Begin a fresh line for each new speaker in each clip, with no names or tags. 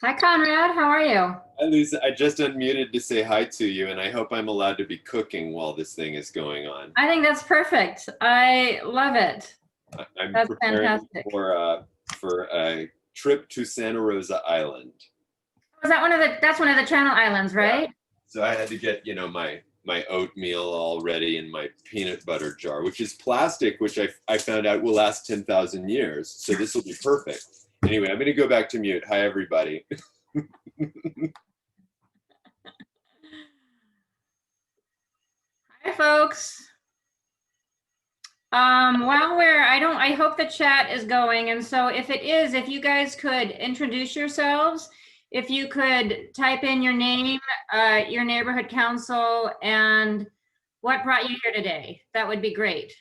Hi, Conrad. How are you?
Hi, Lisa. I just unmuted to say hi to you, and I hope I'm allowed to be cooking while this thing is going on.
I think that's perfect. I love it.
I'm
That's
preparing
fantastic.
for a trip to Santa Rosa Island.
Is that that's one of the Channel Islands, right?
Yeah. So I had to get, my oatmeal all ready in my peanut butter jar, which is plastic, which I found out will last 10,000 years. So this will be perfect. Anyway, I'm going to go back to mute. Hi, everybody.
Hi, folks. I hope the chat is going. And so if it is, if you guys could introduce yourselves, if you could type in your name, your neighborhood council, and what brought you here today, that would be great.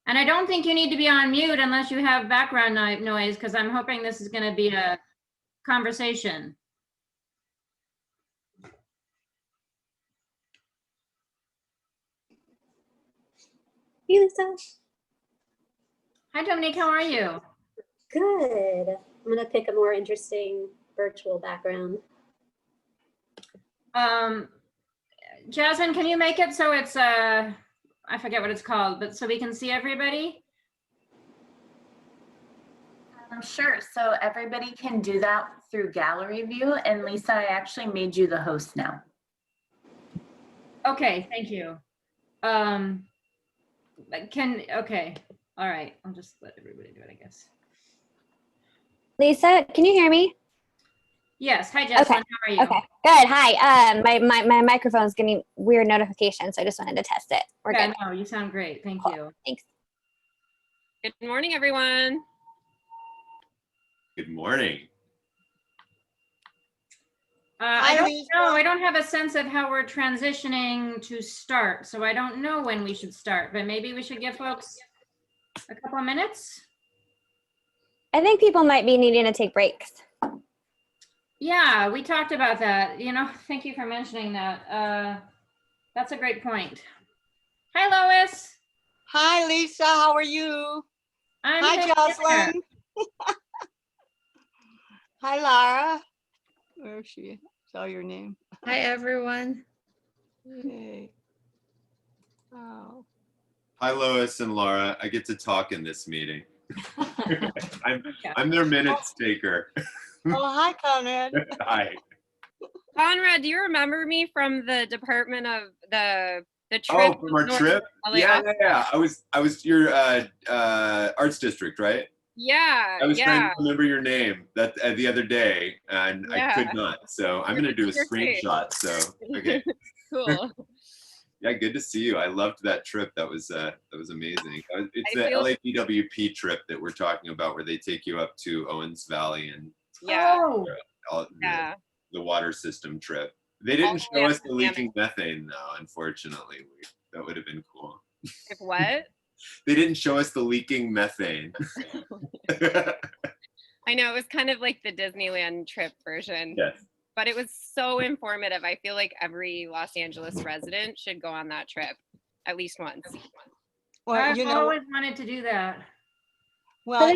And I don't think you need to be on mute unless you have background noise, because I'm hoping this is going to be a conversation.
Hey, Lisa.
Hi, Dominique. How are you?
Good. I'm going to pick a more interesting virtual background.
Jasmine, can you make it so it's, I forget what it's called, but so we can see everybody?
Sure. So everybody can do that through gallery view. And Lisa, I actually made you the host now.
Okay, thank you. Okay, all right. I'll just let everybody do it, I guess.
Lisa, can you hear me?
Yes. Hi, Jasmine.
Okay.
How are you?
Okay, good. Hi. My microphone's giving weird notifications, so I just wanted to test it. We're good.
No, you sound great. Thank you.
Thanks.
Good morning, everyone.
Good morning.
I don't know. I don't have a sense of how we're transitioning to start, so I don't know when we should start, but maybe we should give folks a couple of minutes.
I think people might be needing to take breaks.
Yeah, we talked about that. Thank you for mentioning that. That's a great point. Hi, Lois.
Hi, Lisa. How are you? Hi, Jocelyn. Hi, Lara. Where is she? Saw your name.
Hi, everyone.
Hey. Oh.
Hi, Lois and Laura. I get to talk in this meeting. I'm their minutes taker.
Oh, hi, Conrad.
Hi.
Conrad, do you remember me from the department of the trip?
Oh, from our trip? Yeah. I was your arts district, right?
Yeah.
I was trying to remember your name the other day, and I could not. So I'm going to do a screenshot. So okay.
Cool.
Yeah, good to see you. I loved that trip. That was amazing. It's the LAPWP trip that we're talking about, where they take you up to Owens Valley and the water system trip. They didn't show us the leaking methane, though. Unfortunately, that would have been cool.
If what?
They didn't show us the leaking methane.
I know, it was kind of like the Disneyland trip version.
Yes.
But it was so informative. I feel like every Los Angeles resident should go on that trip at least once.
Well,
I've always wanted to do that.
Well,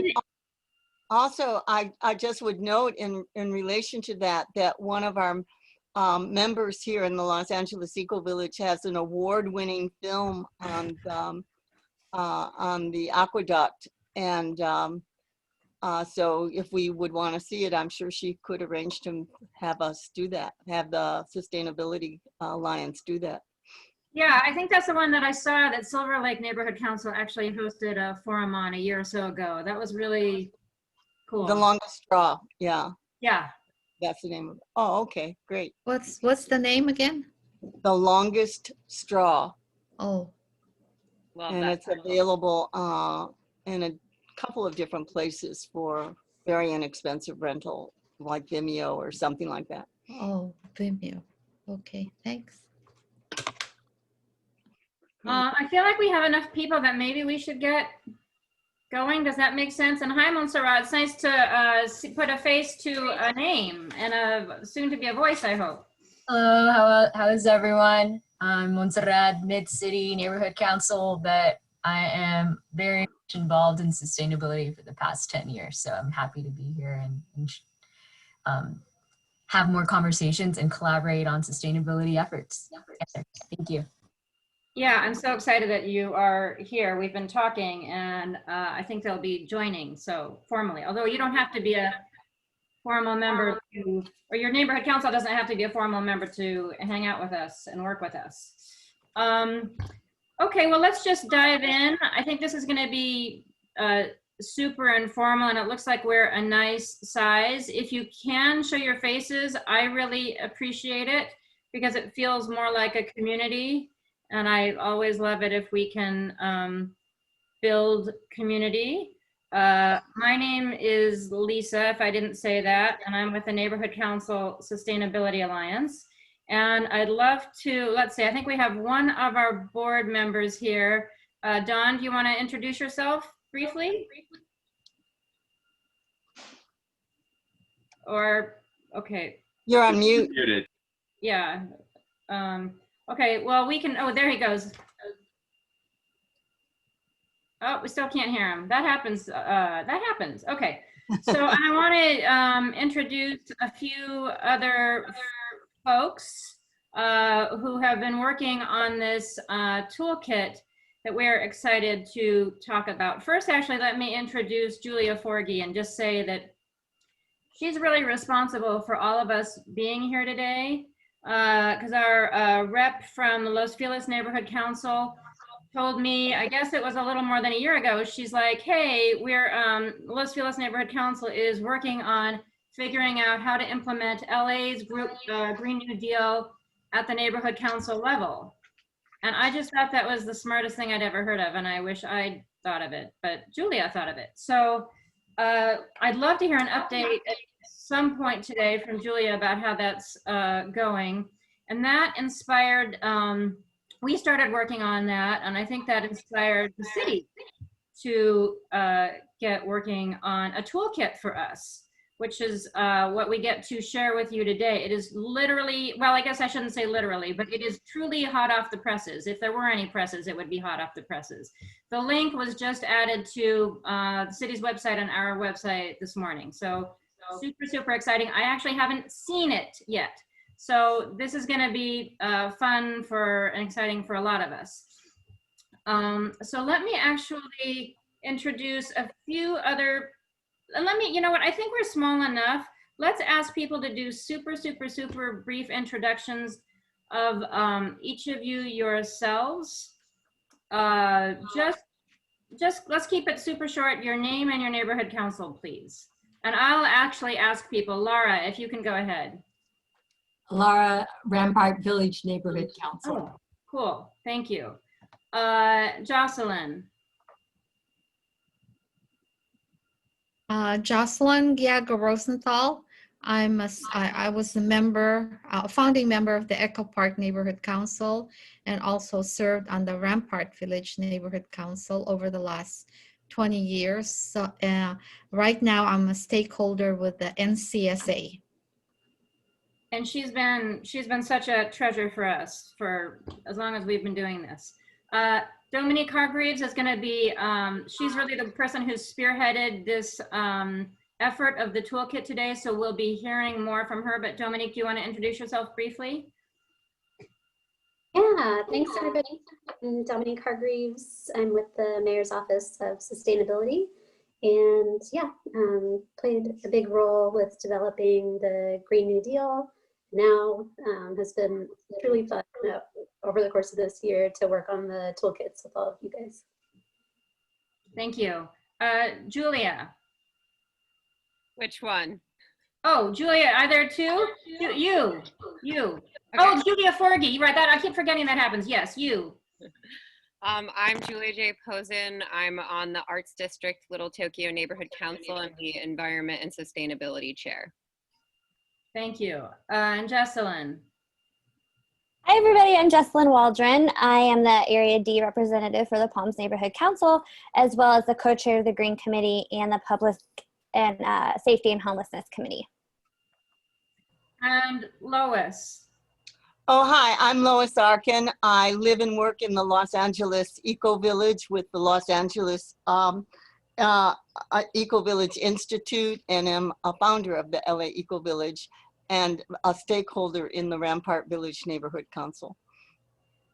also, I just would note in relation to that one of our members here in the Los Angeles Eco Village has an award-winning film on the aqueduct, and so if we would want to see it, I'm sure she could arrange to have us do that, have the Sustainability Alliance do that.
Yeah, I think that's the one that I saw that Silver Lake Neighborhood Council actually hosted a forum on a year or so ago. That was really cool.
The Longest Straw, yeah.
Yeah.
That's the name of it. Oh, okay, great.
What's the name again?
The Longest Straw.
Oh.
Love
and
that
it's available in a couple of different places for very inexpensive rental, like Vimeo or something like that.
Oh, Vimeo. Okay, thanks.
I feel like we have enough people that maybe we should get going. Does that make sense? And hi, Montserrat. It's nice to put a face to a name and a soon to be a voice, I hope.
Hello, how is everyone? I'm Montserrat, Mid-City Neighborhood Council, but I am very much involved in sustainability for the past 10 years. So I'm happy to be here and have more conversations and collaborate on sustainability efforts. Thank you.
Yeah, I'm so excited that you are here. We've been talking, and I think they'll be joining, so formally. Although you don't have to be a formal member to, or your neighborhood council doesn't have to be a formal member to hang out with us and work with us. Okay, well, let's just dive in. I think this is going to be super informal, and it looks like we're a nice size. If you can show your faces, I really appreciate it because it feels more like a community. And I always love it if we can build community. My name is Lisa, if I didn't say that, and I'm with the Neighborhood Council Sustainability Alliance. And I'd love to, let's see, I think we have one of our board members here. Dawn, do you want to introduce yourself briefly? Or, okay.
You're on mute.
Muted.
Yeah. Okay, well, we can, oh, there he goes. Oh, we still can't hear him. That happens. Okay. So I want to introduce a few other folks who have been working on this toolkit that we're excited to talk about. First, actually, let me introduce Julia Forgy and just say that she's really responsible for all of us being here today. Because our rep from the Los Feliz Neighborhood Council told me, I guess it was a little more than a year ago, she's like, hey, Los Feliz Neighborhood Council is working on figuring out how to implement LA's Green New Deal at the neighborhood council level. And I just thought that was the smartest thing I'd ever heard of, and I wish I'd thought of it, but Julia thought of it. So I'd love to hear an update at some point today from Julia about how that's going. And that inspired, we started working on that, and I think that inspired the city to get working on a toolkit for us, which is what we get to share with you today. It is literally, well, I guess I shouldn't say literally, but it is truly hot off the presses. If there were any presses, it would be hot off the presses. The link was just added to the city's website and our website this morning. So super, super exciting. I actually haven't seen it yet. So this is gonna be fun and exciting for a lot of us. So let me actually introduce a few other, you know what, I think we're small enough. Let's ask people to do super, super, super brief introductions of each of you yourselves. Just let's keep it super short. Your name and your neighborhood council, please. And I'll actually ask people. Lara, if you can go ahead.
Lara, Rampart Village Neighborhood Council.
Oh, cool, thank you. Jocelyn.
Jocelyn Giaga Rosenthal. I was a member, founding member of the Echo Park Neighborhood Council, and also served on the Rampart Village Neighborhood Council over the last 20 years. So right now I'm a stakeholder with the NCSA.
And she's been such a treasure for us for as long as we've been doing this. Dominique Hargreaves is going to be, she's really the person who spearheaded this effort of the toolkit today, so we'll be hearing more from her. But Dominique, do you want to introduce yourself briefly?
Yeah, thanks everybody. I'm Dominique Hargreaves. I'm with the Mayor's Office of Sustainability, and yeah, played a big role with developing the Green New Deal. Now has been truly fun over the course of this year to work on the toolkits with all of you guys.
Thank you. Julia.
Which one?
Oh, Julia, are there two? You. Okay. Oh, Julia Forgy, right, that I keep forgetting that happens. Yes, you.
I'm Julia J. Posen. I'm on the Arts District Little Tokyo Neighborhood Council and the Environment and Sustainability Chair.
Thank you. And Jesselyn.
Hi, everybody. I'm Jesselyn Waldron. I am the Area D representative for the Palms Neighborhood Council, as well as the co-chair of the Green Committee and the Public and Safety and Homelessness Committee.
And Lois.
Oh, hi, I'm Lois Arkin. I live and work in the Los Angeles Eco Village with the Los Angeles Eco Village Institute and am a founder of the LA Eco Village and a stakeholder in the Rampart Village Neighborhood Council.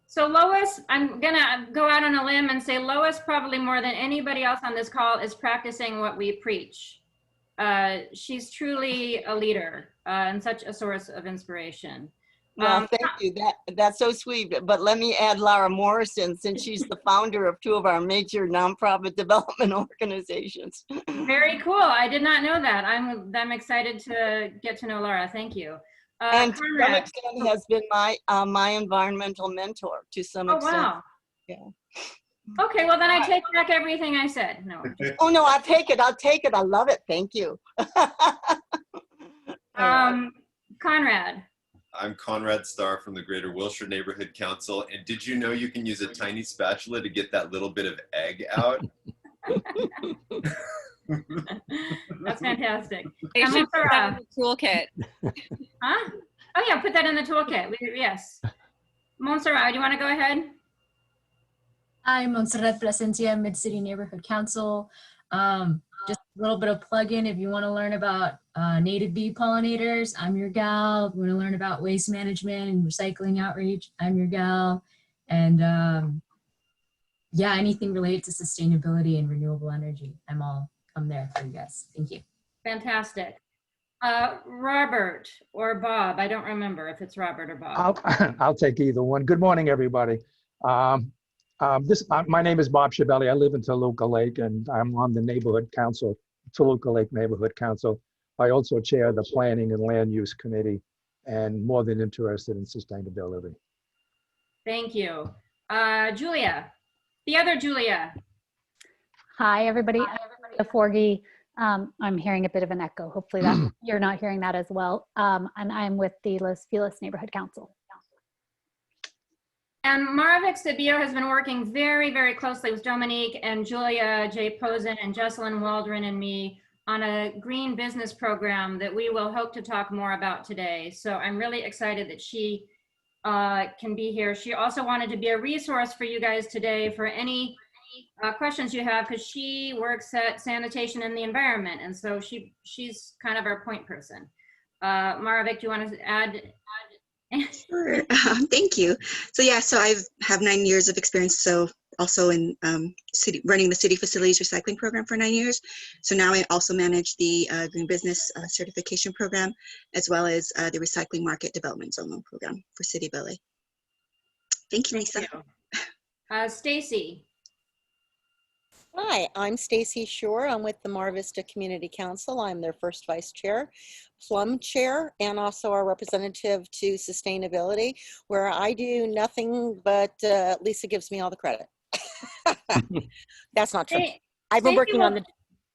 So Lois, I'm gonna go out on a limb and say Lois probably more than anybody else on this call is practicing what we preach. She's truly a leader and such a source of inspiration.
Well, thank you. That's so sweet. But let me add Lara Morrison, since she's the founder of two of our major nonprofit development organizations.
Very cool. I did not know that. I'm excited to get to know Lara. Thank you.
And to some
Conrad.
extent has been my environmental mentor to some extent.
Oh, wow.
Yeah.
Okay, well then I take back everything I said. No.
Oh no, I'll take it. I love it. Thank you.
Conrad.
I'm Conrad Starr from the Greater Wilshire Neighborhood Council. And did you know you can use a tiny spatula to get that little bit of egg out?
That's fantastic.
They should put that in the toolkit.
Huh? Oh yeah, put that in the toolkit. Yes. Montserrat, do you want to go ahead?
I'm Montserrat Plasencia, Mid-City Neighborhood Council. Just a little bit of plug-in if you want to learn about native bee pollinators, I'm your gal. If you want to learn about waste management and recycling outreach, I'm your gal. And yeah, anything related to sustainability and renewable energy, I'm there for you guys. Thank you.
Fantastic. Robert or Bob, I don't remember if it's Robert or Bob.
I'll take either one. Good morning, everybody. My name is Bob Schiavelli. I live in Toluca Lake, and I'm on the neighborhood council, Toluca Lake Neighborhood Council. I also chair the Planning and Land Use Committee, and more than interested in sustainability.
Thank you. Julia, the other Julia.
Hi, everybody. The Forgy. I'm hearing a bit of an echo. Hopefully that you're not hearing that as well. And I'm with the Los Feliz Neighborhood Council.
And Maravik Sabio has been working very, very closely with Dominique and Julia J. Posen and Jesselyn Waldron and me on a green business program that we will hope to talk more about today. So I'm really excited that she can be here. She also wanted to be a resource for you guys today for any questions you have, because she works at Sanitation and the Environment. And so she's kind of our point person. Maravik, do you want to add?
Sure. Thank you. So yeah, so I have 9 years of experience. So also in running the city facilities recycling program for 9 years. So now I also manage the green business certification program, as well as the recycling market development zone loan program for City of LA. Thank you, Lisa.
Stacy.
Hi, I'm Stacy Shore. I'm with the Mar Vista Community Council. I'm their first vice chair, plum chair, and also our representative to sustainability, where I do nothing but Lisa gives me all the credit. That's not true. I've been working on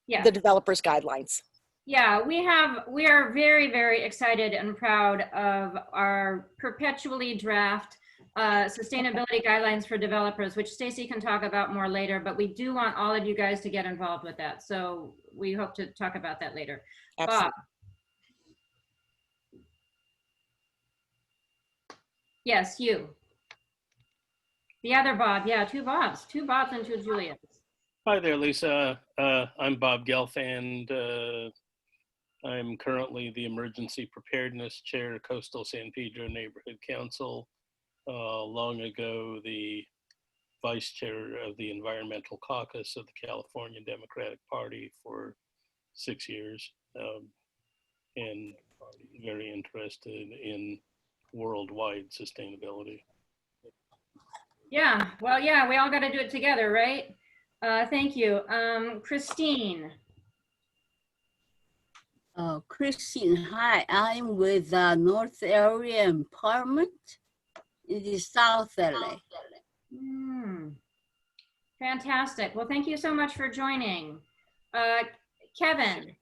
the developers guidelines.
Yeah, we are very, very excited and proud of our perpetually draft sustainability guidelines for developers, which Stacy can talk about more later, but we do want all of you guys to get involved with that. So we hope to talk about that later.
Absolutely.
Bob. Yes, you. The other Bob, yeah, two Bobs and two Julias.
Hi there, Lisa. I'm Bob Gelfand. I'm currently the Emergency Preparedness Chair, Coastal San Pedro Neighborhood Council. Long ago, the Vice Chair of the Environmental Caucus of the California Democratic Party for 6 years, and very interested in worldwide sustainability.
Yeah, well, yeah, we all got to do it together, right? Thank you. Christine.
Christine, hi, I'm with North Area Empowerment in the South LA.
Fantastic. Well, thank you so much for joining. Kevin.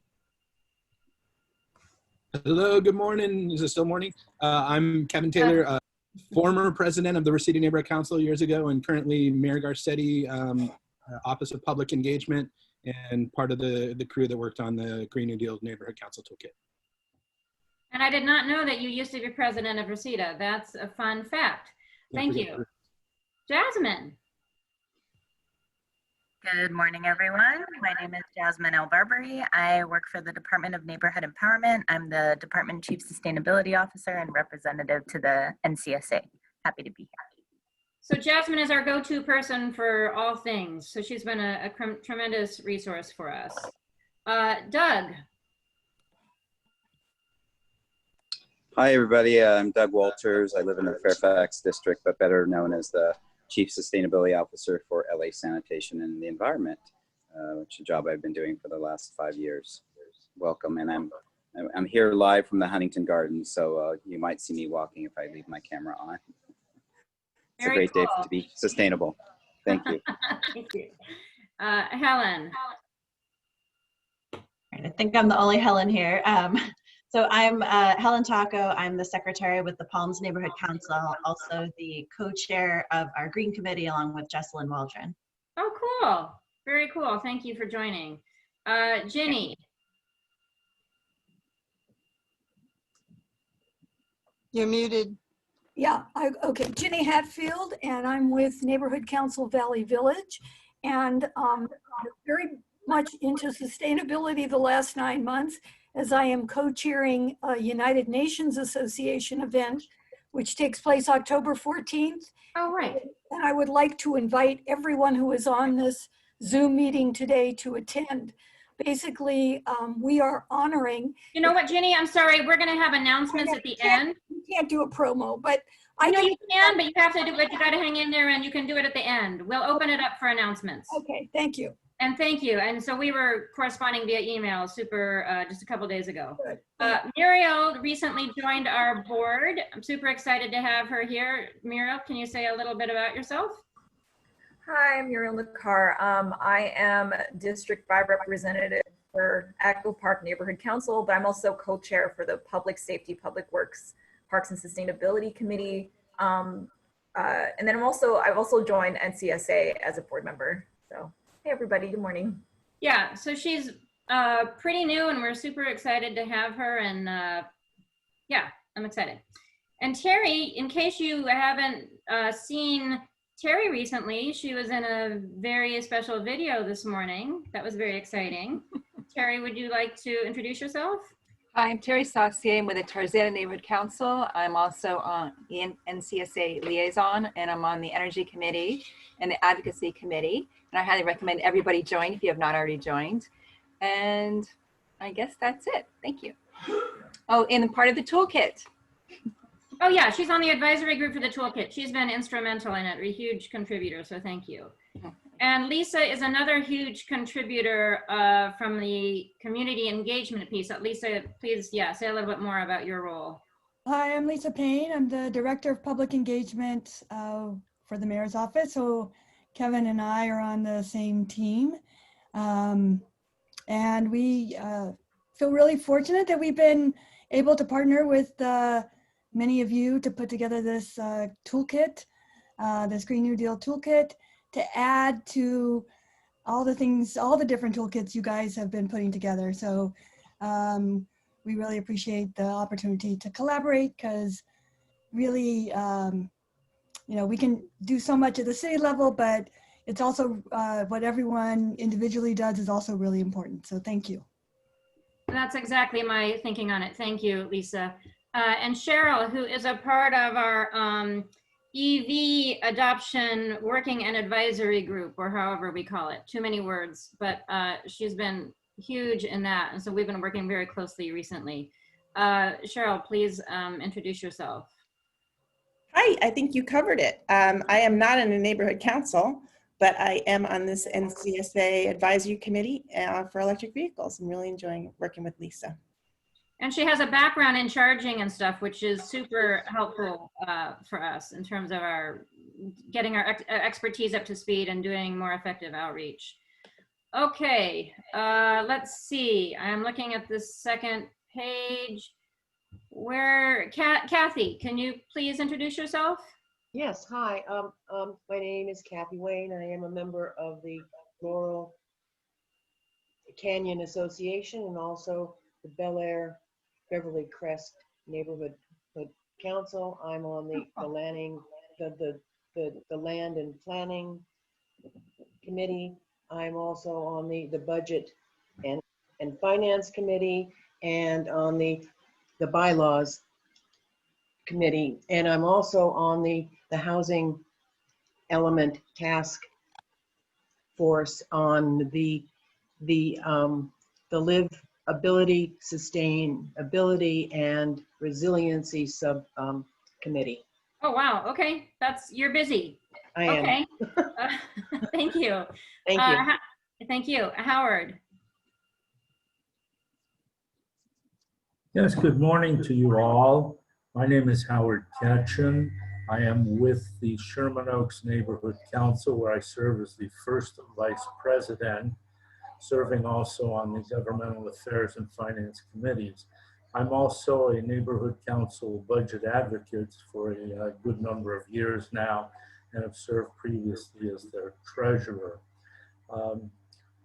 Hello, good morning. Is it still morning? I'm Kevin Taylor, former president of the Reseda Neighborhood Council years ago, and currently Mayor Garcetti, Office of Public Engagement, and part of the crew that worked on the Green New Deal Neighborhood Council Toolkit.
And I did not know that you used to be president of Reseda. That's a fun fact. Thank you. Jasmine.
Good morning, everyone. My name is Jasmine El Barbary. I work for the Department of Neighborhood Empowerment. I'm the Department Chief Sustainability Officer and representative to the NCSA. Happy to be here.
So Jasmine is our go-to person for all things. So she's been a tremendous resource for us. Doug.
Hi, everybody. I'm Doug Walters. I live in the Fairfax district, but better known as the Chief Sustainability Officer for LA Sanitation and the Environment, which is a job I've been doing for the last 5 years. Welcome, and I'm here live from the Huntington Gardens, so you might see me walking if I leave my camera on. It's a great day to be sustainable. Thank you.
Thank you. Helen.
I think I'm the only Helen here. So I'm Helen Taco. I'm the secretary with the Palms Neighborhood Council, also the co-chair of our Green Committee, along with Jessalyn Waldron.
Oh, cool. Very cool. Thank you for joining. Ginny.
You're muted.
Yeah, okay, Ginny Hatfield, and I'm with Neighborhood Council Valley Village, and very much into sustainability the last 9 months, as I am co-chairing a United Nations Association event, which takes place October 14th.
Oh, right.
And I would like to invite everyone who is on this Zoom meeting today to attend. Basically, we are honoring.
You know what, Ginny? I'm sorry. We're going to have announcements at the end.
You can't do a promo, but I
know you can, but you have to do it. You got to hang in there, and you can do it at the end. We'll open it up for announcements.
Okay, thank you.
And thank you. And so we were corresponding via email just a couple days ago. Muriel recently joined our board. I'm super excited to have her here. Muriel, can you say a little bit about yourself?
Hi, I'm Muriel Nakar. I am District 5 representative for Echo Park Neighborhood Council, but I'm also co-chair for the Public Safety, Public Works, Parks and Sustainability Committee. And then I've also joined NCSA as a board member. So, hey everybody, good morning.
Yeah, so she's pretty new and we're super excited to have her, and yeah, I'm excited. And Terry, in case you haven't seen Terry recently, she was in a very special video this morning. That was very exciting. Terry, would you like to introduce yourself?
Hi, I'm Terry Saucier. I'm with the Tarzana Neighborhood Council. I'm also on the NCSA liaison, and I'm on the Energy Committee and the Advocacy Committee. And I highly recommend everybody join if you have not already joined. And I guess that's it. Thank you. Oh, and part of the Toolkit.
Oh yeah, she's on the advisory group for the Toolkit. She's been instrumental in it, a huge contributor, so thank you. And Lisa is another huge contributor from the community engagement piece. Lisa, please, yeah, say a little bit more about your role.
Hi, I'm Lisa Payne. I'm the Director of Public Engagement for the Mayor's Office. So Kevin and I are on the same team. And we feel really fortunate that we've been able to partner with many of you to put together this toolkit, this Green New Deal toolkit, to add to all the things, all the different toolkits you guys have been putting together. So we really appreciate the opportunity to collaborate, because really, you know, we can do so much at the city level, but it's also what everyone individually does is also really important. So thank you.
That's exactly my thinking on it. Thank you, Lisa. And Cheryl, who is a part of our EV adoption working and advisory group, or however we call it, too many words, but she's been huge in that. And so we've been working very closely recently. Cheryl, please introduce yourself.
Hi, I think you covered it. I am not in a neighborhood council, but I am on this NCSA advisory committee for electric vehicles. I'm really enjoying working with Lisa.
And she has a background in charging and stuff, which is super helpful for us in terms of our getting our expertise up to speed and doing more effective outreach. Okay, let's see. I'm looking at the second page. Kathy, can you please introduce yourself?
Yes, hi. My name is Kathy Wayne. I am a member of the Laurel Canyon Association and also the Bel Air Beverly Crest Neighborhood Council. I'm on the Land and Planning Committee. I'm also on the Budget and Finance Committee and on the Bylaws Committee. And I'm also on the Housing Element Task Force on the Livability, Sustainability, and Resiliency Committee.
Oh, wow. Okay. You're busy.
I am.
Okay. Thank you.
Thank you.
Thank you. Howard.
Yes, good morning to you all. My name is Howard Ketchum. I am with the Sherman Oaks Neighborhood Council, where I serve as the first vice president, serving also on the Governmental Affairs and Finance Committees. I'm also a neighborhood council budget advocate for a good number of years now, and have served previously as their treasurer.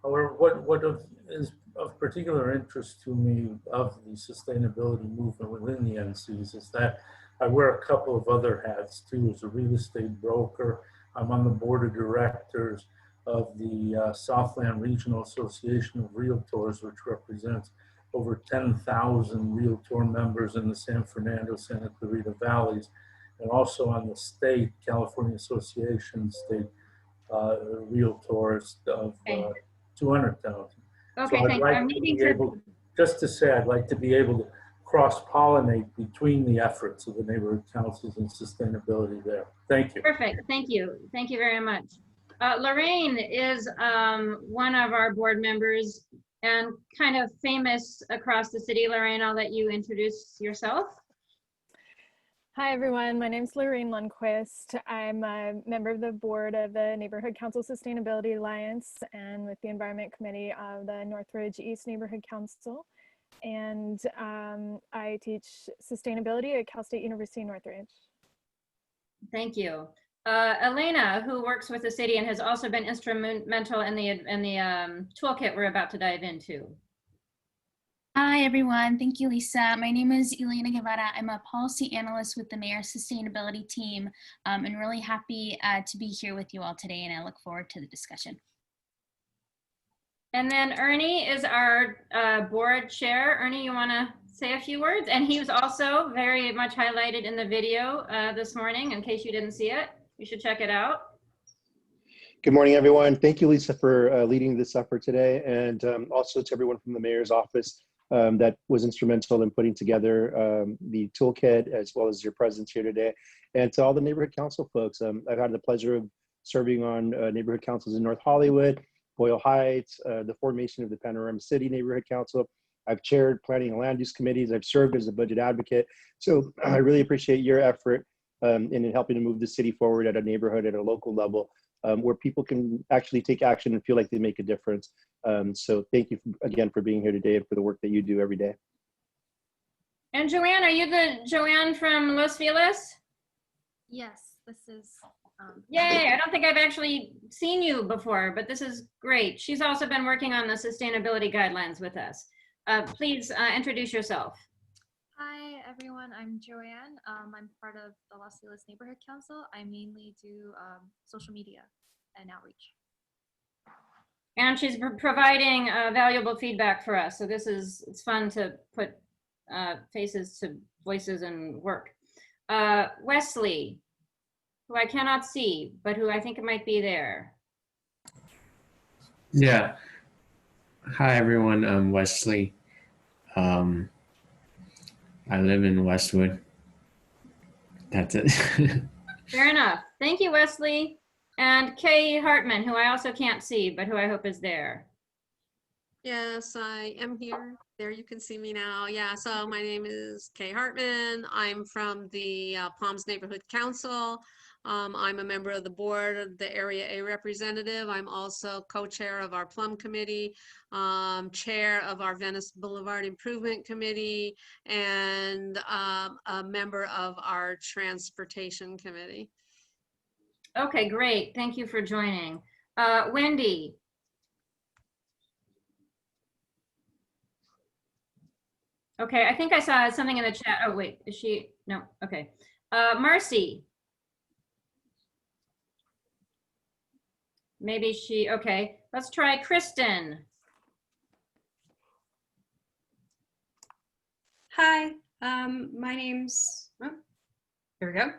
However, what is of particular interest to me of the sustainability movement within the NCs is that I wear a couple of other hats too. As a real estate broker, I'm on the board of directors of the Southland Regional Association of Realtors, which represents over 10,000 Realtor members in the San Fernando, Santa Clarita Valleys, and also on the state California Association State Realtors of 200,000.
Okay,
so
thank you. I'm needing to.
Just to say, I'd like to be able to cross-pollinate between the efforts of the neighborhood councils and sustainability there. Thank you.
Perfect. Thank you. Thank you very much. Lorraine is one of our board members and kind of famous across the city. Lorraine, I'll let you introduce yourself.
Hi, everyone. My name is Lorraine Lundqvist. I'm a member of the board of the Neighborhood Council Sustainability Alliance and with the Environment Committee of the Northridge East Neighborhood Council. And I teach sustainability at Cal State University Northridge.
Thank you. Elena, who works with the city and has also been instrumental in the toolkit we're about to dive into.
Hi, everyone. Thank you, Lisa. My name is Elena Guevara. I'm a policy analyst with the Mayor's Sustainability Team, and really happy to be here with you all today, and I look forward to the discussion.
And then Ernie is our board chair. Ernie, you want to say a few words? And he was also very much highlighted in the video this morning. In case you didn't see it, you should check it out.
Good morning, everyone. Thank you, Lisa, for leading this effort today, and also to everyone from the mayor's office that was instrumental in putting together the toolkit, as well as your presence here today, and to all the neighborhood council folks. I've had the pleasure of serving on neighborhood councils in North Hollywood, Boyle Heights, the formation of the Panorama City Neighborhood Council. I've chaired planning and land use committees. I've served as a budget advocate. So I really appreciate your effort in helping to move the city forward at a neighborhood, at a local level, where people can actually take action and feel like they make a difference. So thank you again for being here today and for the work that you do every day.
And Joanne, are you the Joanne from Los Feliz?
Yes, this is.
Yay, I don't think I've actually seen you before, but this is great. She's also been working on the sustainability guidelines with us. Please introduce yourself.
Hi, everyone. I'm Joanne. I'm part of the Los Feliz Neighborhood Council. I mainly do social media and outreach.
And she's providing valuable feedback for us. So it's fun to put faces to voices and work. Wesley, who I cannot see, but who I think might be there.
Yeah. Hi, everyone. I'm Wesley. I live in Westwood. That's it.
Fair enough. Thank you, Wesley. And Kay Hartman, who I also can't see, but who I hope is there.
Yes, I am here. There, you can see me now. Yeah, so my name is Kay Hartman. I'm from the Palms Neighborhood Council. I'm a member of the board, the Area A representative. I'm also co-chair of our Plum Committee, chair of our Venice Boulevard Improvement Committee, and a member of our Transportation Committee.
Okay, great. Thank you for joining. Wendy. Okay, I think I saw something in the chat. Oh, wait, is she? No, okay. Marcy. Maybe she, okay. Let's try Kristen.
Hi, my name's, oh, here we go.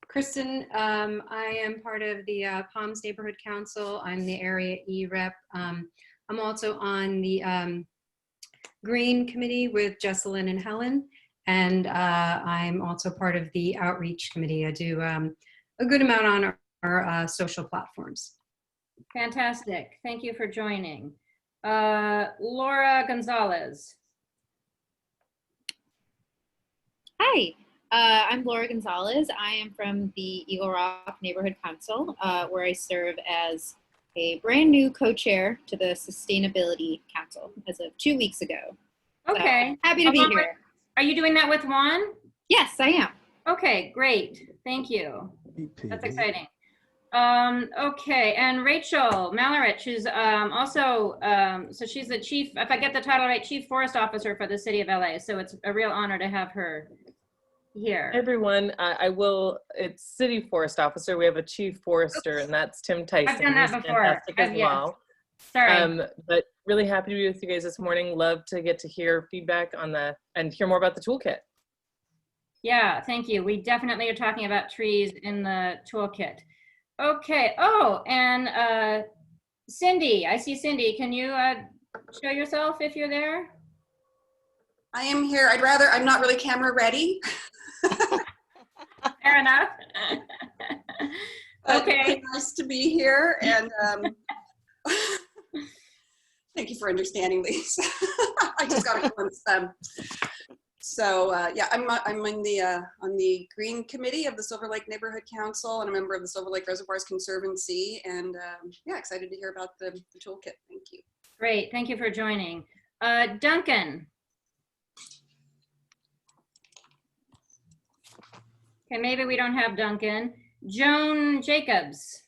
Kristen, I am part of the Palms Neighborhood Council. I'm the area E-Rep. I'm also on the Green Committee with Jesselyn and Helen, and I'm also part of the Outreach Committee. I do a good amount on our social platforms.
Fantastic. Thank you for joining. Laura Gonzalez.
Hi, I'm Laura Gonzalez. I am from the Eagle Rock Neighborhood Council, where I serve as a brand new co-chair to the Sustainability Council as of 2 weeks ago.
Okay.
So, happy to be
Along
here.
with- Are you doing that with Juan?
Yes, I am.
Okay, great. Thank you. That's exciting. Okay, and Rachel Mallarich, who's also, so she's the chief, if I get the title right, Chief Forest Officer for the City of LA. So it's a real honor to have her here.
Everyone, it's City Forest Officer. We have a Chief Forester, and that's Tim Tyson.
I've done that
He's
before.
fantastic as
Yes.
well.
Sorry.
But really happy to be with you guys this morning. Love to get to hear feedback on and hear more about the toolkit.
Yeah, thank you. We definitely are talking about trees in the toolkit. Okay. Oh, and Cindy, I see Cindy. Can you show yourself if you're there?
I am here. I'm not really camera ready.
Fair enough. Okay.
Really nice to be here, and thank you for understanding these. I just got a glimpse. So yeah, I'm on the Green Committee of the Silver Lake Neighborhood Council, and a member of the Silver Lake Reservoirs Conservancy, and yeah, excited to hear about the toolkit. Thank you.
Great. Thank you for joining. Duncan. Okay, maybe we don't have Duncan. Joan Jacobs.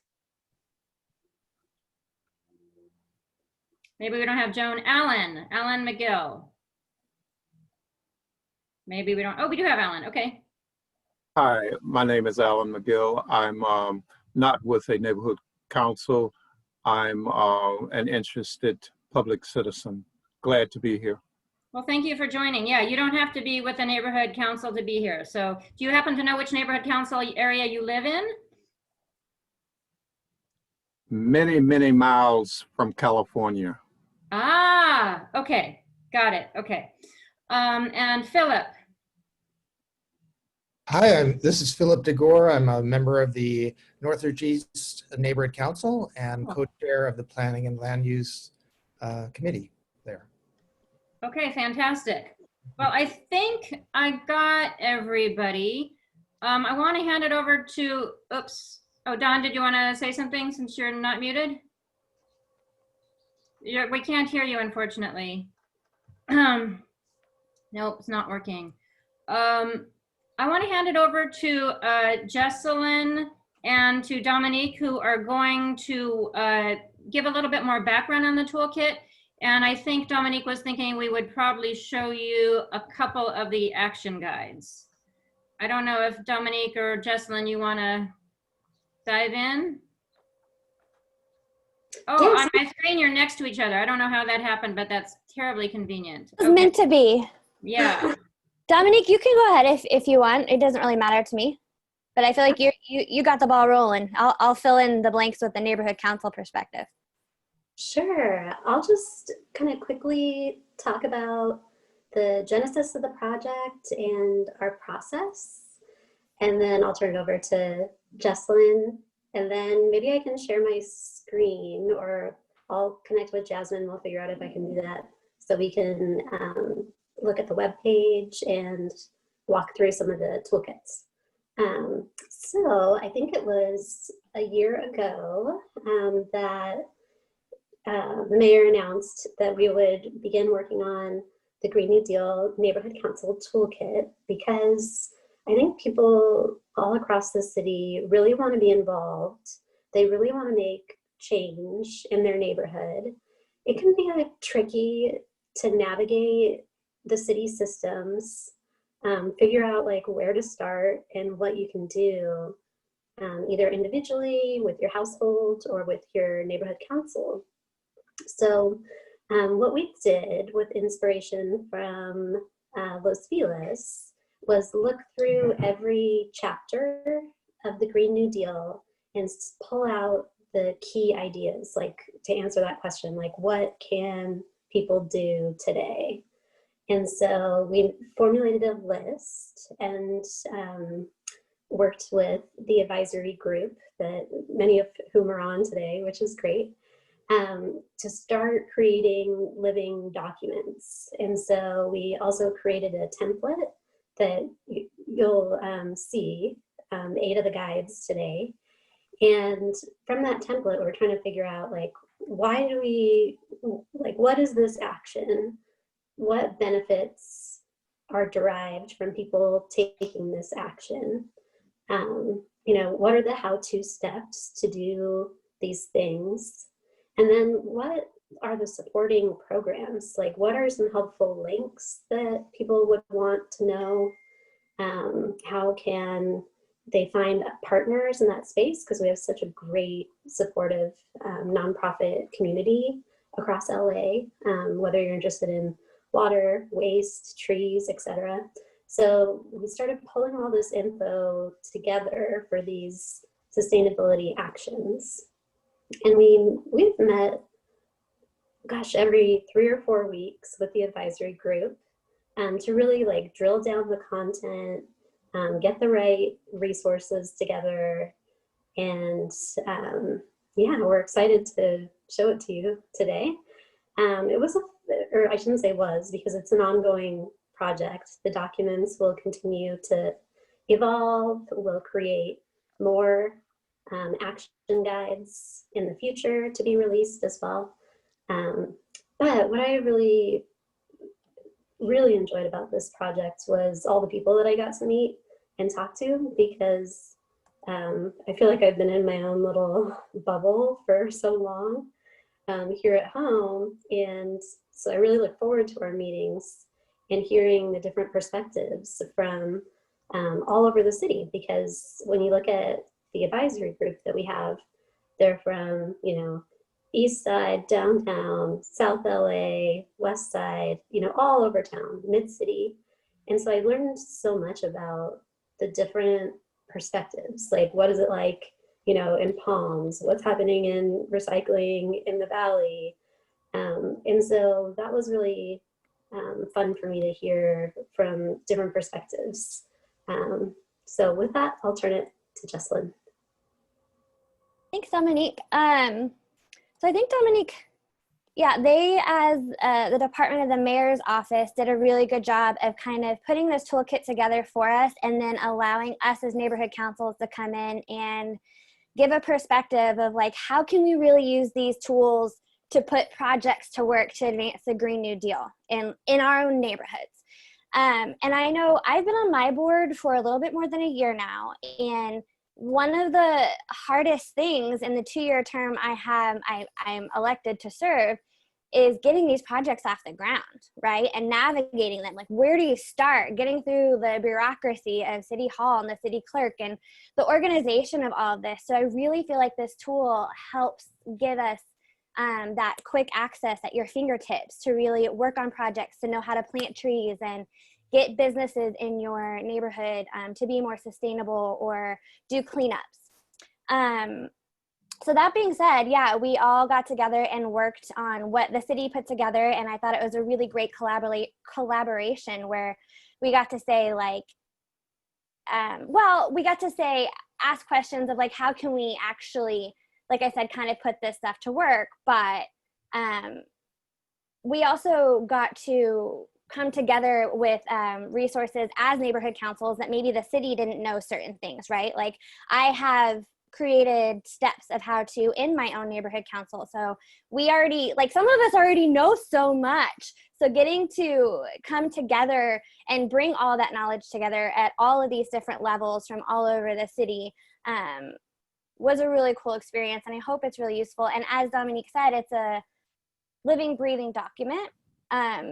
Maybe we don't have Joan. Alan McGill. Maybe we don't. Oh, we do have Alan. Okay.
Hi, my name is Alan McGill. I'm not with a neighborhood council. I'm an interested public citizen. Glad to be here.
Well, thank you for joining. Yeah, you don't have to be with a neighborhood council to be here. So do you happen to know which neighborhood council area you live in?
Many, many miles from California.
Ah, okay. Got it. Okay. And Philip.
Hi, this is Philip DeGore. I'm a member of the Northridge East Neighborhood Council and co-chair of the Planning and Land Use Committee there.
Okay, fantastic. Well, I think I got everybody. I want to hand it over to, oops. Oh, Don, did you want to say something since you're not muted? We can't hear you, unfortunately. Nope, it's not working. I want to hand it over to Jesselyn and to Dominique, who are going to give a little bit more background on the toolkit. And I think Dominique was thinking we would probably show you a couple of the action guides. I don't know if Dominique or Jesselyn, you want to dive in? Oh,
Yes.
on my screen, you're next to each other. I don't know how that happened, but that's terribly convenient.
It was meant to be.
Yeah.
Dominique, you can go ahead if you want. It doesn't really matter to me. But I feel like you got the ball rolling. I'll fill in the blanks with the neighborhood council perspective.
Sure. I'll just kind of quickly talk about the genesis of the project and our process. And then I'll turn it over to Jesselyn. And then maybe I can share my screen, or I'll connect with Jasmine. We'll figure out if I can do that. So we can look at the webpage and walk through some of the toolkits. So I think it was a year ago that the mayor announced that we would begin working on the Green New Deal Neighborhood Council Toolkit, because I think people all across the city really want to be involved. They really want to make change in their neighborhood. It can be tricky to navigate the city systems, figure out like where to start and what you can do, either individually with your household or with your neighborhood council. So what we did with inspiration from Los Feliz was look through every chapter of the Green New Deal and pull out the key ideas, like to answer that question, like what can people do today? And so we formulated a list and worked with the advisory group that many of whom are on today, which is great, to start creating living documents. And so we also created a template that you'll see, 8 of the guides today. And from that template, we're trying to figure out, like, why do we, like, what is this action? What benefits are derived from people taking this action? You know, what are the how-to steps to do these things? And then what are the supporting programs? Like, what are some helpful links that people would want to know? How can they find partners in that space? Because we have such a great supportive nonprofit community across LA, whether you're interested in water, waste, trees, etc. So we started pulling all this info together for these sustainability actions. And we've met, gosh, every 3 or 4 weeks with the advisory group to really like drill down the content, get the right resources together. And yeah, we're excited to show it to you today. It was, or I shouldn't say was, because it's an ongoing project. The documents will continue to evolve. We'll create more action guides in the future to be released as well. But what I really enjoyed about this project was all the people that I got to meet and talk to, because I feel like I've been in my own little bubble for so long here at home. And so I really look forward to our meetings and hearing the different perspectives from all over the city, because when you look at the advisory group that we have, they're from, you know, East Side, downtown, South LA, West Side, you know, all over town, mid-city. And so I learned so much about the different perspectives. Like, what is it like, you know, in Palms? What's happening in recycling in the Valley? And so that was really fun for me to hear from different perspectives. So with that, I'll turn it to Jessalyn.
Thanks, Dominique. So I think Dominique, yeah, they, as the Department of the Mayor's Office, did a really good job of kind of putting this toolkit together for us, and then allowing us as neighborhood councils to come in and give a perspective of like, how can we really use these tools to put projects to work to advance the Green New Deal in our own neighborhoods. And I know I've been on my board for a little bit more than a year now, and one of the hardest things in the 2-year term I'm elected to serve is getting these projects off the ground, right? And navigating them. Like, where do you start? Getting through the bureaucracy of City Hall and the city clerk and the organization of all of this. So I really feel like this tool helps give us that quick access at your fingertips to really work on projects, to know how to plant trees and get businesses in your neighborhood to be more sustainable or do cleanups. So that being said, yeah, we all got together and worked on what the city put together, and I thought it was a really great collaboration where we got to say, like, we got to say, ask questions of like, how can we actually, like I said, kind of put this stuff to work, but we also got to come together with resources as neighborhood councils that maybe the city didn't know certain things, right? Like, I have created steps of how to in my own neighborhood council. So we already, like, some of us already know so much. So getting to come together and bring all that knowledge together at all of these different levels from all over the city was a really cool experience. And I hope it's really useful. And as Dominique said, it's a living, breathing document.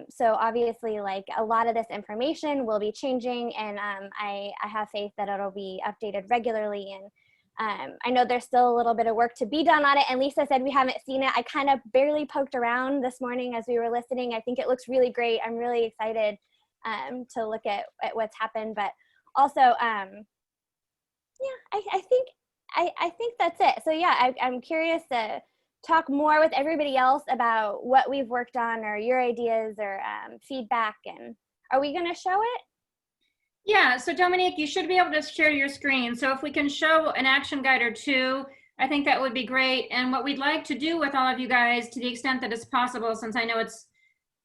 So obviously, like, a lot of this information will be changing, and I have faith that it'll be updated regularly. And I know there's still a little bit of work to be done on it, and Lisa said we haven't seen it. I kind of barely poked around this morning as we were listening. I think it looks really great. I'm really excited to look at what's happened, but also, yeah, I think that's it. So yeah, I'm curious to talk more with everybody else about what we've worked on or your ideas or feedback. And are we going to show it?
Yeah, so Dominique, you should be able to share your screen. So if we can show an action guide or two, I think that would be great. And what we'd like to do with all of you guys, to the extent that it's possible, since I know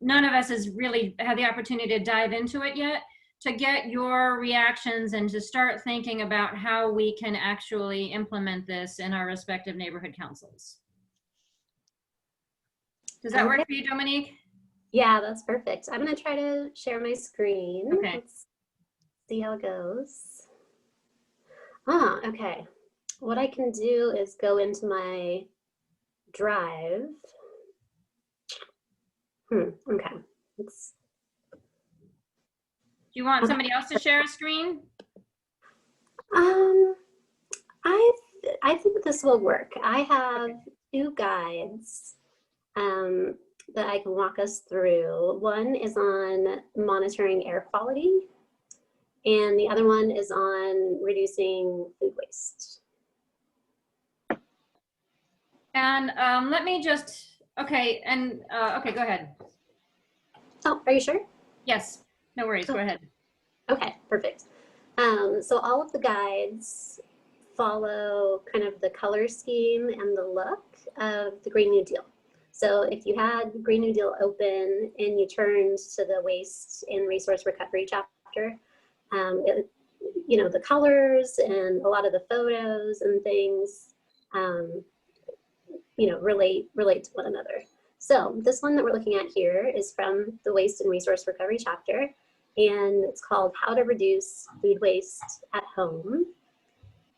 none of us has really had the opportunity to dive into it yet, to get your reactions and to start thinking about how we can actually implement this in our respective neighborhood councils. Does that work for you, Dominique?
Yeah, that's perfect. I'm going to try to share my screen.
Okay.
Let's see how it goes. Okay. What I can do is go into my drive. Okay.
Do you want somebody else to share a screen?
I think this will work. I have two guides that I can walk us through. One is on monitoring air quality, and the other one is on reducing food waste.
And let me just, okay, go ahead.
Oh, are you sure?
Yes, no worries, go ahead.
Okay, perfect. So all of the guides follow kind of the color scheme and the look of the Green New Deal. So if you had Green New Deal open and you turned to the waste and resource recovery chapter, the colors and a lot of the photos and things, relate to one another. So this one that we're looking at here is from the Waste and Resource Recovery chapter, and it's called How to Reduce Food Waste at Home.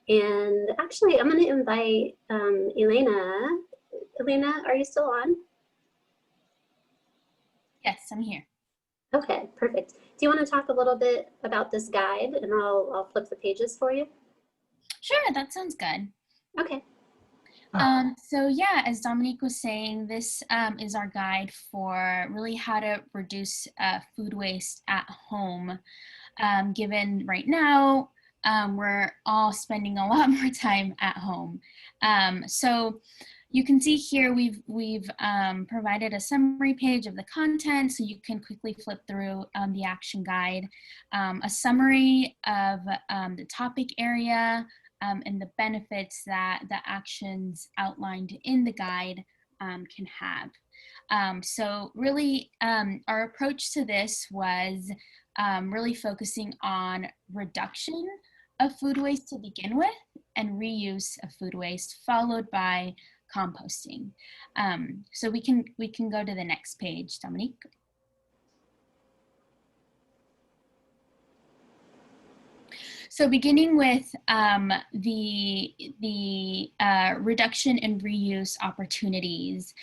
And actually, I'm going to invite Elena. Elena, are you still on?
Yes, I'm here.
Okay, perfect. Do you want to talk a little bit about this guide, and I'll flip the pages for you?
Sure, that sounds good.
Okay.
So yeah, as Dominique was saying, this is our guide for really how to reduce food waste at home, given right now we're all spending a lot more time at home. So you can see here we've provided a summary page of the content, so you can quickly flip through the action guide, a summary of the topic area, and the benefits that the actions outlined in the guide can have. So really, our approach to this was really focusing on reduction of food waste to begin with, and reuse of food waste, followed by composting. So we can go to the next page, Dominique. So beginning with the reduction and reuse opportunities.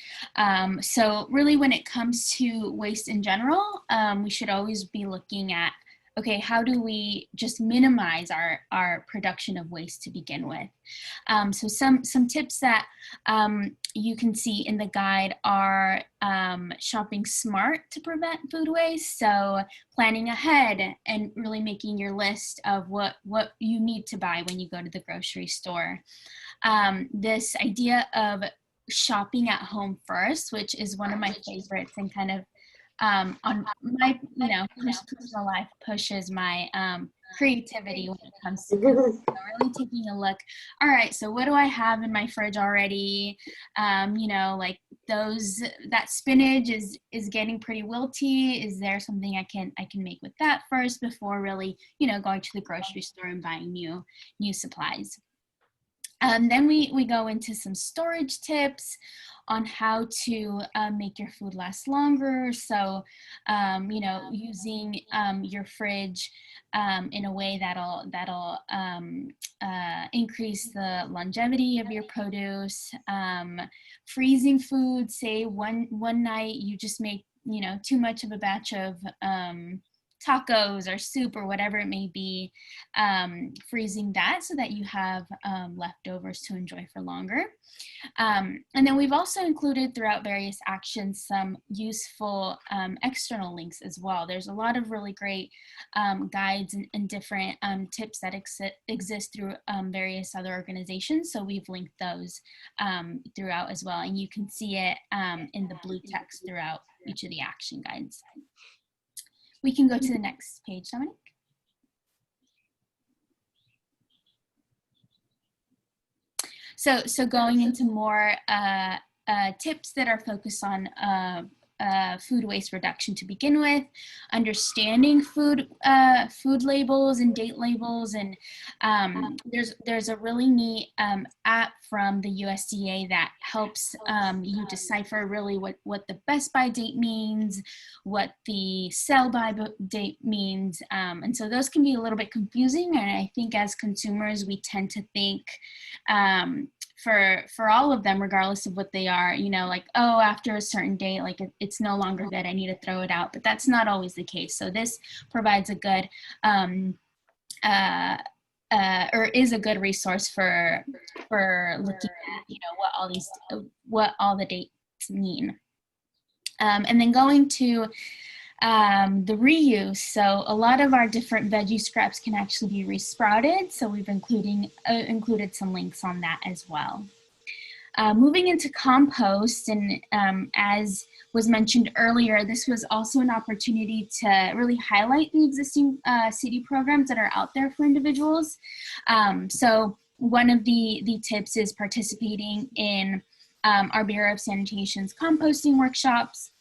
So really when it comes to waste in general, we should always be looking at, okay, how do we just minimize our production of waste to begin with? So some tips that you can see in the guide are shopping smart to prevent food waste. So planning ahead and really making your list of what you need to buy when you go to the grocery store. This idea of shopping at home first, which is one of my favorites and kind of on my personal life pushes my creativity when it comes to cooking. So really taking a look, all right, so what do I have in my fridge already? Like that spinach is getting pretty wilty. Is there something I can make with that first before really going to the grocery store and buying new supplies? Then we go into some storage tips on how to make your food last longer. So, using your fridge in a way that'll increase the longevity of your produce. Freezing food, say one night you just make too much of a batch of tacos or soup or whatever it may be, freezing that so that you have leftovers to enjoy for longer. And then we've also included throughout various actions some useful external links as well. There's a lot of really great guides and different tips that exist through various other organizations. So we've linked those throughout as well. And you can see it in the blue text throughout each of the action guides. We can go to the next page, Dominic. So going into more tips that are focused on food waste reduction to begin with, understanding food labels and date labels, and there's a really neat app from the USDA that helps you decipher really what the best by date means, what the sell by date means, and so those can be a little bit confusing. And I think as consumers we tend to think for all of them, regardless of what they are, you know, like, oh, after a certain date, like it's no longer good, I need to throw it out. But that's not always the case. So this provides a good or is a good resource for looking at, you know, what all the dates mean. And then going to the reuse. So a lot of our different veggie scraps can actually be resprouted. So we've included some links on that as well. Moving into compost, and as was mentioned earlier, this was also an opportunity to really highlight the existing city programs that are out there for individuals. So one of the tips is participating in our Bureau of Sanitation's composting workshops.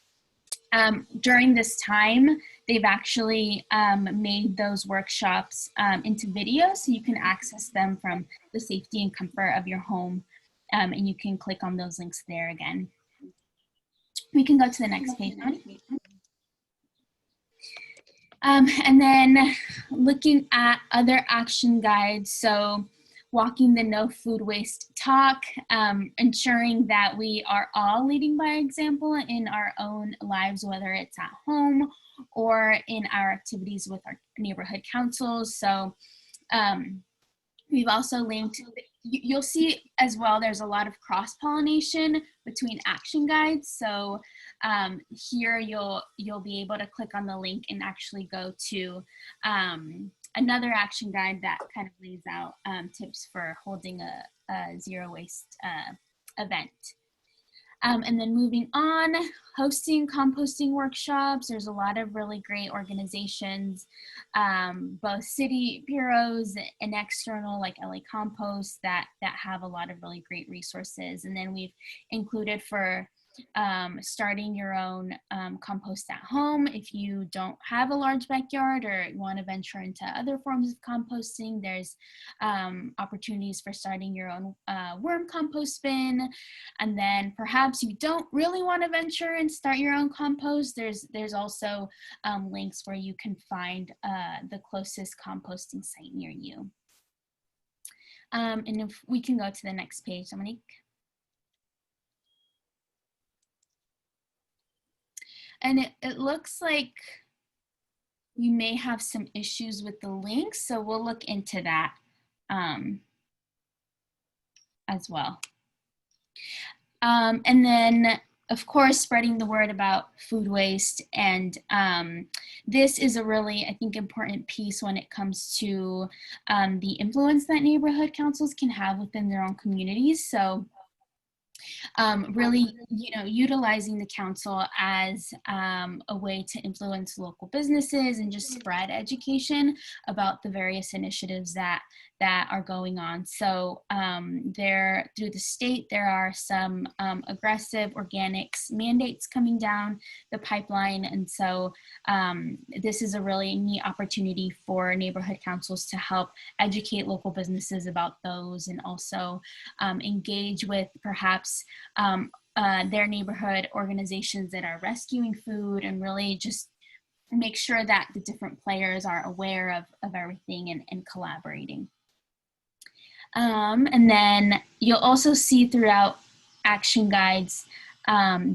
During this time, they've actually made those workshops into videos, so you can access them from the safety and comfort of your home, and you can click on those links there again. We can go to the next page. And then looking at other action guides, so walking the no food waste talk, ensuring that we are all leading by example in our own lives, whether it's at home or in our activities with our neighborhood councils. So we've also linked, you'll see as well, there's a lot of cross-pollination between action guides. So here you'll be able to click on the link and actually go to another action guide that kind of lays out tips for holding a zero waste event. And then moving on, hosting composting workshops. There's a lot of really great organizations, both city bureaus and external, like LA Compost, that have a lot of really great resources. And then we've included for starting your own compost at home. If you don't have a large backyard or you want to venture into other forms of composting, there's opportunities for starting your own worm compost bin. And then perhaps you don't really want to venture and start your own compost, there's also links where you can find the closest composting site near you. And if we can go to the next page, Dominique. And it looks like you may have some issues with the links, so we'll look into that as well. And then, of course, spreading the word about food waste. And this is a really, I think, important piece when it comes to the influence that neighborhood councils can have within their own communities. So really, utilizing the council as a way to influence local businesses and just spread education about the various initiatives that are going on. So through the state, there are some aggressive organics mandates coming down the pipeline. And so this is a really neat opportunity for neighborhood councils to help educate local businesses about those, and also engage with perhaps their neighborhood organizations that are rescuing food, and really just make sure that the different players are aware of everything and collaborating. And then you'll also see throughout action guides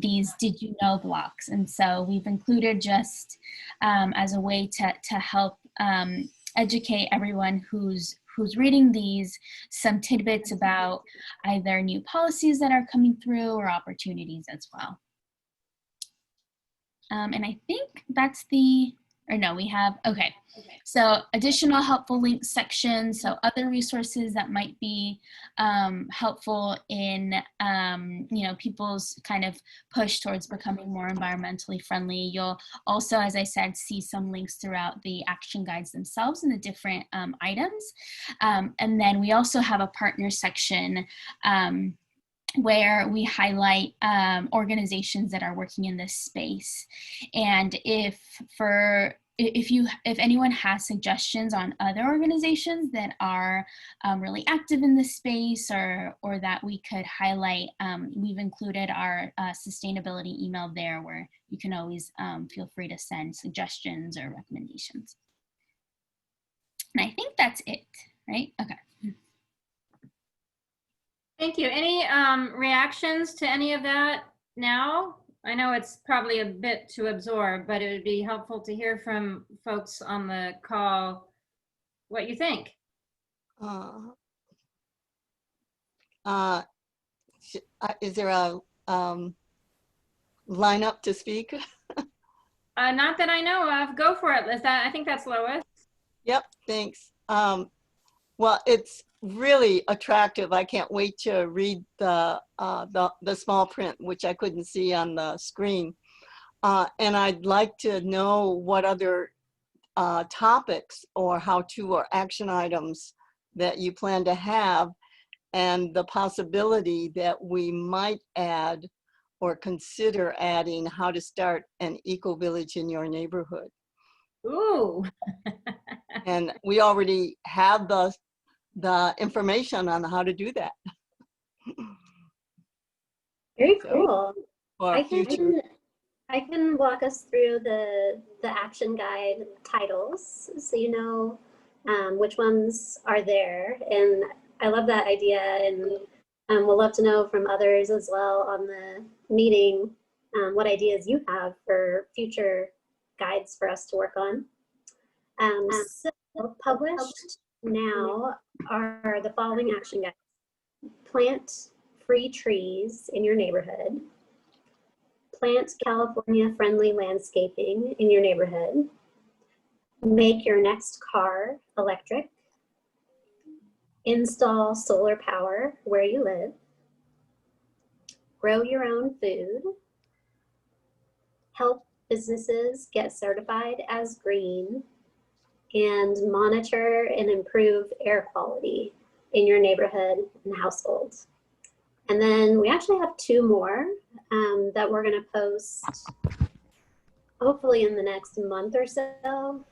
these did you know blocks. And so we've included just as a way to help educate everyone who's reading these some tidbits about either new policies that are coming through or opportunities as well. And I think that's we have, okay. So additional helpful links section. So other resources that might be helpful in, people's kind of push towards becoming more environmentally friendly. You'll also, as I said, see some links throughout the action guides themselves and the different items. And then we also have a partner section where we highlight organizations that are working in this space. And if anyone has suggestions on other organizations that are really active in this space or that we could highlight, we've included our sustainability email there where you can always feel free to send suggestions or recommendations. And I think that's it, right? Okay.
Thank you. Any reactions to any of that now? I know it's probably a bit to absorb, but it would be helpful to hear from folks on the call what you think.
Is there a lineup to speak?
Not that I know of. Go for it. I think that's Lois.
Yep, thanks. Well, it's really attractive. I can't wait to read the small print, which I couldn't see on the screen. And I'd like to know what other topics or how-to or action items that you plan to have, and the possibility that we might add or consider adding how to start an eco-village in your neighborhood.
Ooh.
And we already have the information on how to do that.
Very cool.
I
can walk us through the action guide titles so you know which ones are there. And I love that idea, and we'll love to know from others as well on the meeting what ideas you have for future guides for us to work on. So published now are the following action guides. Plant free trees in your neighborhood. Plant California-friendly landscaping in your neighborhood. Make your next car electric. Install solar power where you live. Grow your own food. Help businesses get certified as green. And monitor and improve air quality in your neighborhood and household. And then we actually have two more that we're going to post hopefully in the next month or so.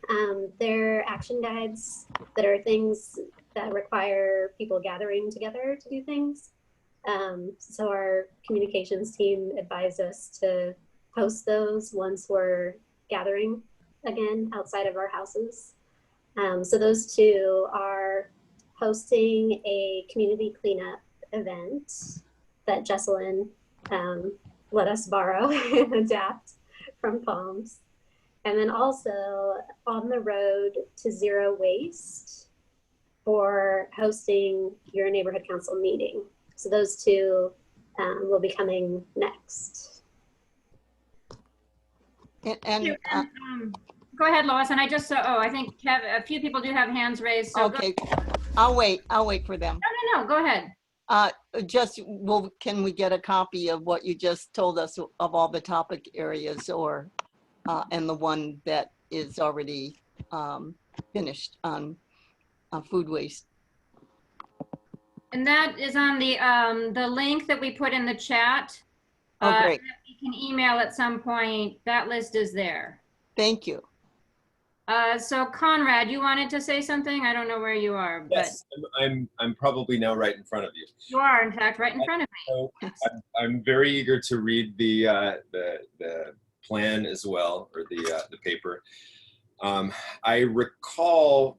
They're action guides that are things that require people gathering together to do things. So our communications team advised us to post those once we're gathering again outside of our houses. So those two are hosting a community cleanup event that Jesselyn let us borrow and adapt from Palms. And then also on the road to zero waste for hosting your neighborhood council meeting. So those two will be coming next.
Go ahead, Lois. And I just saw, I think a few people do have hands raised. So
okay, I'll wait for them.
No, go ahead.
Can we get a copy of what you just told us of all the topic areas, or and the one that is already finished on food waste?
And that is on the link that we put in the chat.
Oh, great.
You can email at some point. That list is there.
Thank you.
So Conrad, you wanted to say something? I don't know where you are.
Yes, but I'm probably now right in front of you.
You are, in fact, right in front of me.
So I'm very eager to read the plan as well, or the paper. I recall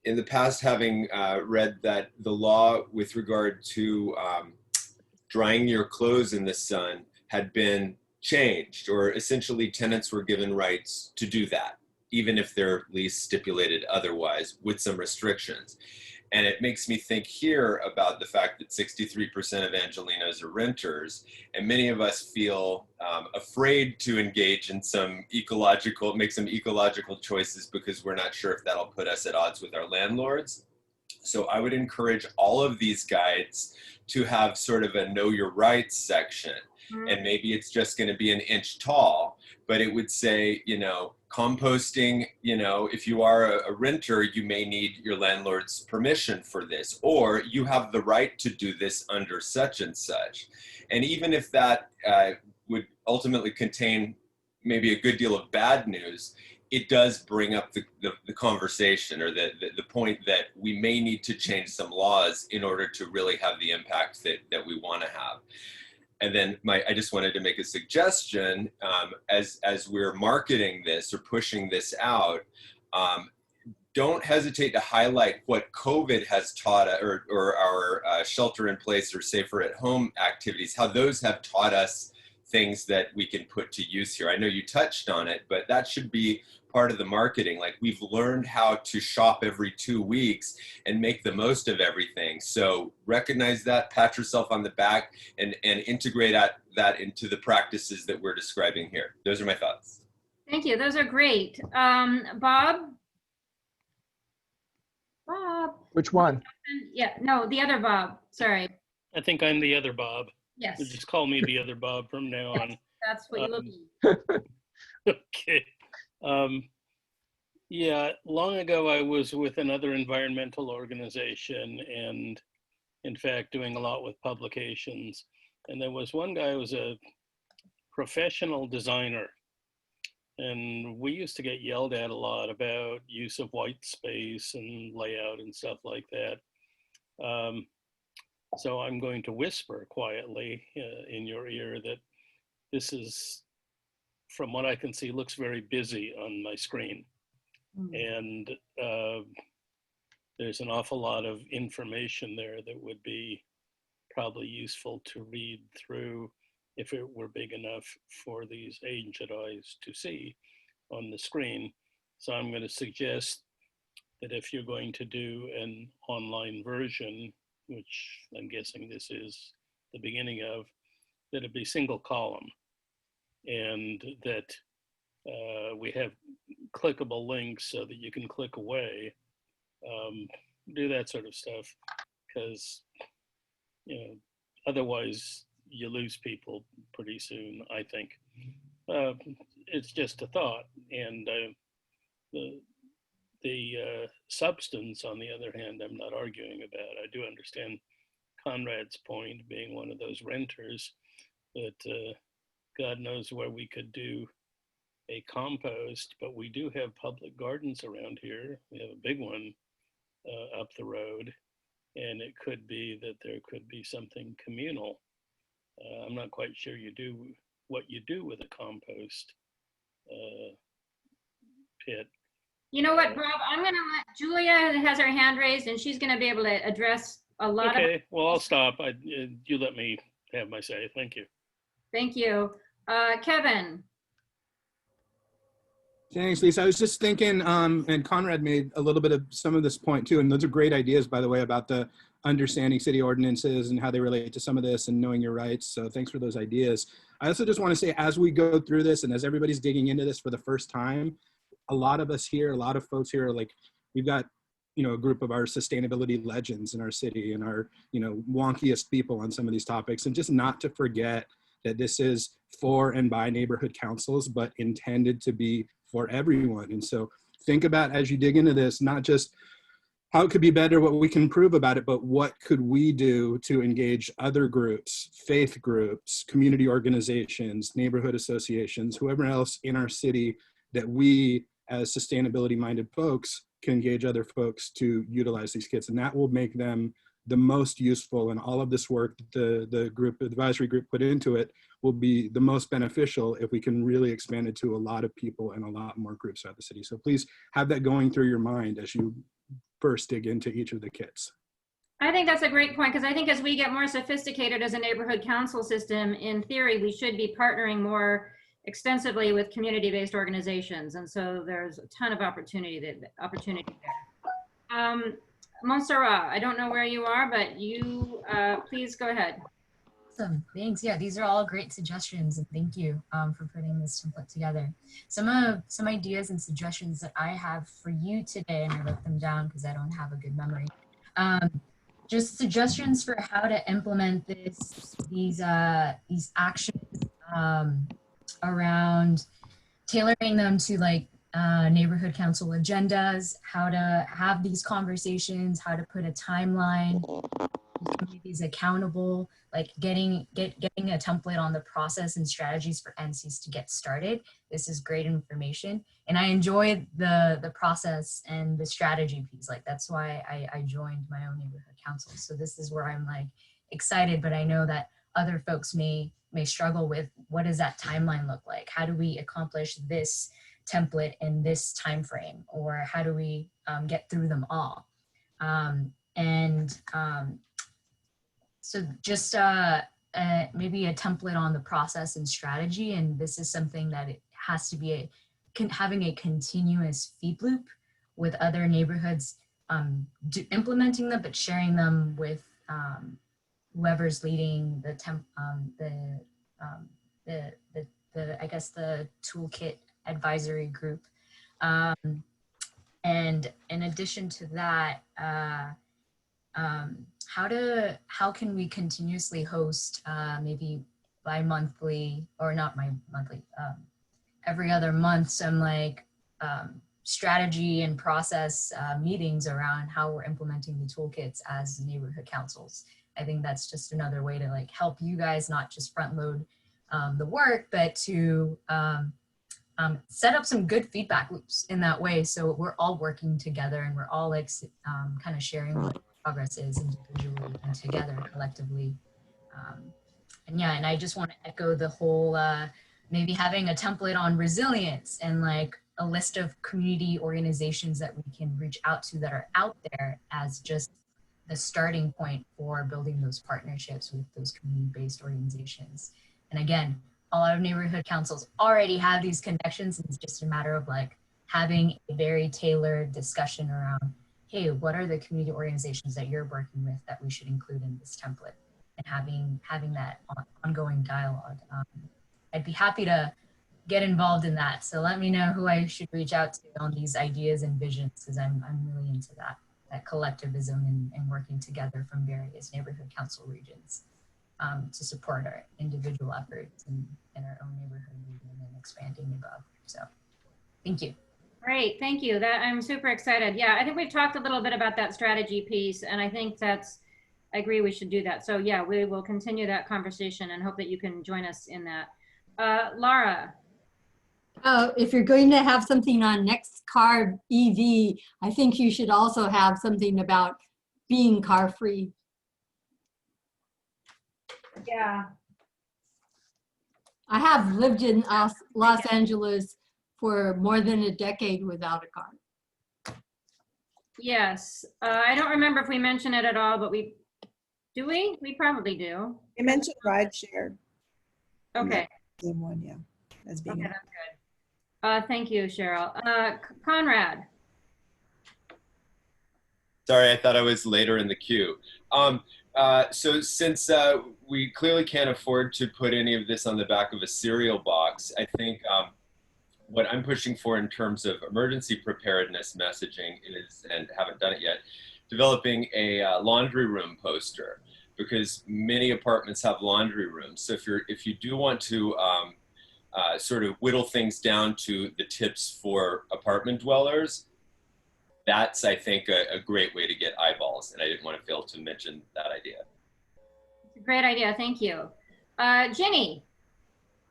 in the past having read that the law with regard to drying your clothes in the sun had been changed, or essentially tenants were given rights to do that, even if their lease stipulated otherwise with some restrictions. And it makes me think here about the fact that 63% of Angelenos are renters, and many of us feel afraid to engage in make some ecological choices because we're not sure if that'll put us at odds with our landlords. So I would encourage all of these guides to have sort of a know your rights section. And maybe it's just going to be an inch tall, but it would say, you know, composting, you know, if you are a renter, you may need your landlord's permission for this, or you have the right to do this under such and such. And even if that would ultimately contain maybe a good deal of bad news, it does bring up the conversation, or the point that we may need to change some laws in order to really have the impact that we want to have. And then I just wanted to make a suggestion, as we're marketing this or pushing this out, don't hesitate to highlight what COVID has taught, or our shelter in place or safer at home activities, how those have taught us things that we can put to use here. I know you touched on it, but that should be part of the marketing. Like, we've learned how to shop every 2 weeks and make the most of everything. So recognize that, pat yourself on the back, and integrate that into the practices that we're describing here. Those are my thoughts.
Thank you. Those are great. Bob? Bob?
Which one?
Yeah, no, the other Bob. Sorry.
I think I'm the other Bob.
Yes.
Just call me the other Bob from now on.
That's what you look
Okay. Yeah, long ago I was with another environmental organization, and in fact doing a lot with publications. And there was one guy who was a professional designer, and we used to get yelled at a lot about use of white space and layout and stuff like that. So I'm going to whisper quietly in your ear that this is, from what I can see, looks very busy on my screen. And there's an awful lot of information there that would be probably useful to read through if it were big enough for these ancient eyes to see on the screen. So I'm going to suggest that if you're going to do an online version, which I'm guessing this is the beginning of, that it be single column, and that we have clickable links so that you can click away, do that sort of stuff, because, you know, otherwise you lose people pretty soon, I think. It's just a thought. And the substance, on the other hand, I'm not arguing about. I do understand Conrad's point, being one of those renters, that God knows where we could do a compost, but we do have public gardens around here. We have a big one up the road, and it could be that there could be something communal. I'm not quite sure you do what you do with a compost pit.
You know what, Bob? I'm going to let Julia has her hand raised, and she's going to be able to address a lot of.
Okay, well, I'll stop. You let me have my say. Thank you.
Thank you. Kevin.
Thanks, Lisa. I was just thinking, and Conrad made a little bit of some of this point too, and those are great ideas, by the way, about the understanding city ordinances and how they relate to some of this and knowing your rights. So thanks for those ideas. I also just want to say, as we go through this and as everybody's digging into this for the first time, a lot of us here, a lot of folks here are like, we've got, you know, a group of our sustainability legends in our city and our, you know, wonkiest people on some of these topics, and just not to forget that this is for and by neighborhood councils, but intended to be for everyone. And so think about, as you dig into this, not just how it could be better, what we can improve about it, but what could we do to engage other groups, faith groups, community organizations, neighborhood associations, whoever else in our city, that we as sustainability minded folks can engage other folks to utilize these kits. And that will make them the most useful, and all of this work the group, the advisory group put into it will be the most beneficial if we can really expand it to a lot of people and a lot more groups throughout the city. So please have that going through your mind as you first dig into each of the kits.
I think that's a great point, because I think as we get more sophisticated as a neighborhood council system, in theory, we should be partnering more extensively with community-based organizations. And so there's a ton of opportunity there. Montserrat, I don't know where you are, but you please go ahead.
Awesome, thanks. Yeah, these are all great suggestions, and thank you for putting this template together. Some ideas and suggestions that I have for you today, and I wrote them down because I don't have a good memory. Just suggestions for how to implement these actions around tailoring them to like neighborhood council agendas, how to have these conversations, how to put a timeline, make these accountable, like getting a template on the process and strategies for NCs to get started. This is great information. And I enjoyed the process and the strategy piece. Like that's why I joined my own neighborhood council. So this is where I'm like excited, but I know that other folks may struggle with what does that timeline look like? How do we accomplish this template in this time frame? Or how do we get through them all? So just maybe a template on the process and strategy. And this is something that it has to be having a continuous feed loop with other neighborhoods implementing them, but sharing them with whoever's leading the I guess the Toolkit advisory group. And in addition to that, how can we continuously host maybe bi-monthly, or not monthly, every other month, some like strategy and process meetings around how we're implementing the toolkits as neighborhood councils. I think that's just another way to like help you guys not just front load the work, but to set up some good feedback loops in that way. So we're all working together and we're all like kind of sharing what progress is individually and together collectively. And yeah, and I just want to echo the whole maybe having a template on resilience and like a list of community organizations that we can reach out to that are out there as just the starting point for building those partnerships with those community-based organizations. And again, a lot of neighborhood councils already have these connections. It's just a matter of like having a very tailored discussion around, hey, what are the community organizations that you're working with that we should include in this template, and having that ongoing dialogue. I'd be happy to get involved in that. So let me know who I should reach out to on these ideas and visions, because I'm really into that collectivism and working together from various neighborhood council regions to support our individual efforts in our own neighborhood region and expanding above. So thank you.
Great, thank you. I'm super excited. Yeah, I think we've talked a little bit about that strategy piece, and I think I agree we should do that. So yeah, we will continue that conversation and hope that you can join us in that. Lara.
If you're going to have something on next car EV, I think you should also have something about being car free.
Yeah.
I have lived in Los Angeles for more than a decade without a car.
Yes, I don't remember if we mentioned it at all, but we probably do.
We mentioned rideshare.
Okay.
Same one, yeah. As being
okay, that's good. Thank you, Cheryl. Conrad.
Sorry, I thought I was later in the queue. So since we clearly can't afford to put any of this on the back of a cereal box, I think what I'm pushing for in terms of emergency preparedness messaging is, and haven't done it yet, developing a laundry room poster, because many apartments have laundry rooms. So if you do want to sort of whittle things down to the tips for apartment dwellers, that's, I think, a great way to get eyeballs. And I didn't want to fail to mention that idea.
It's a great idea, thank you. Ginny.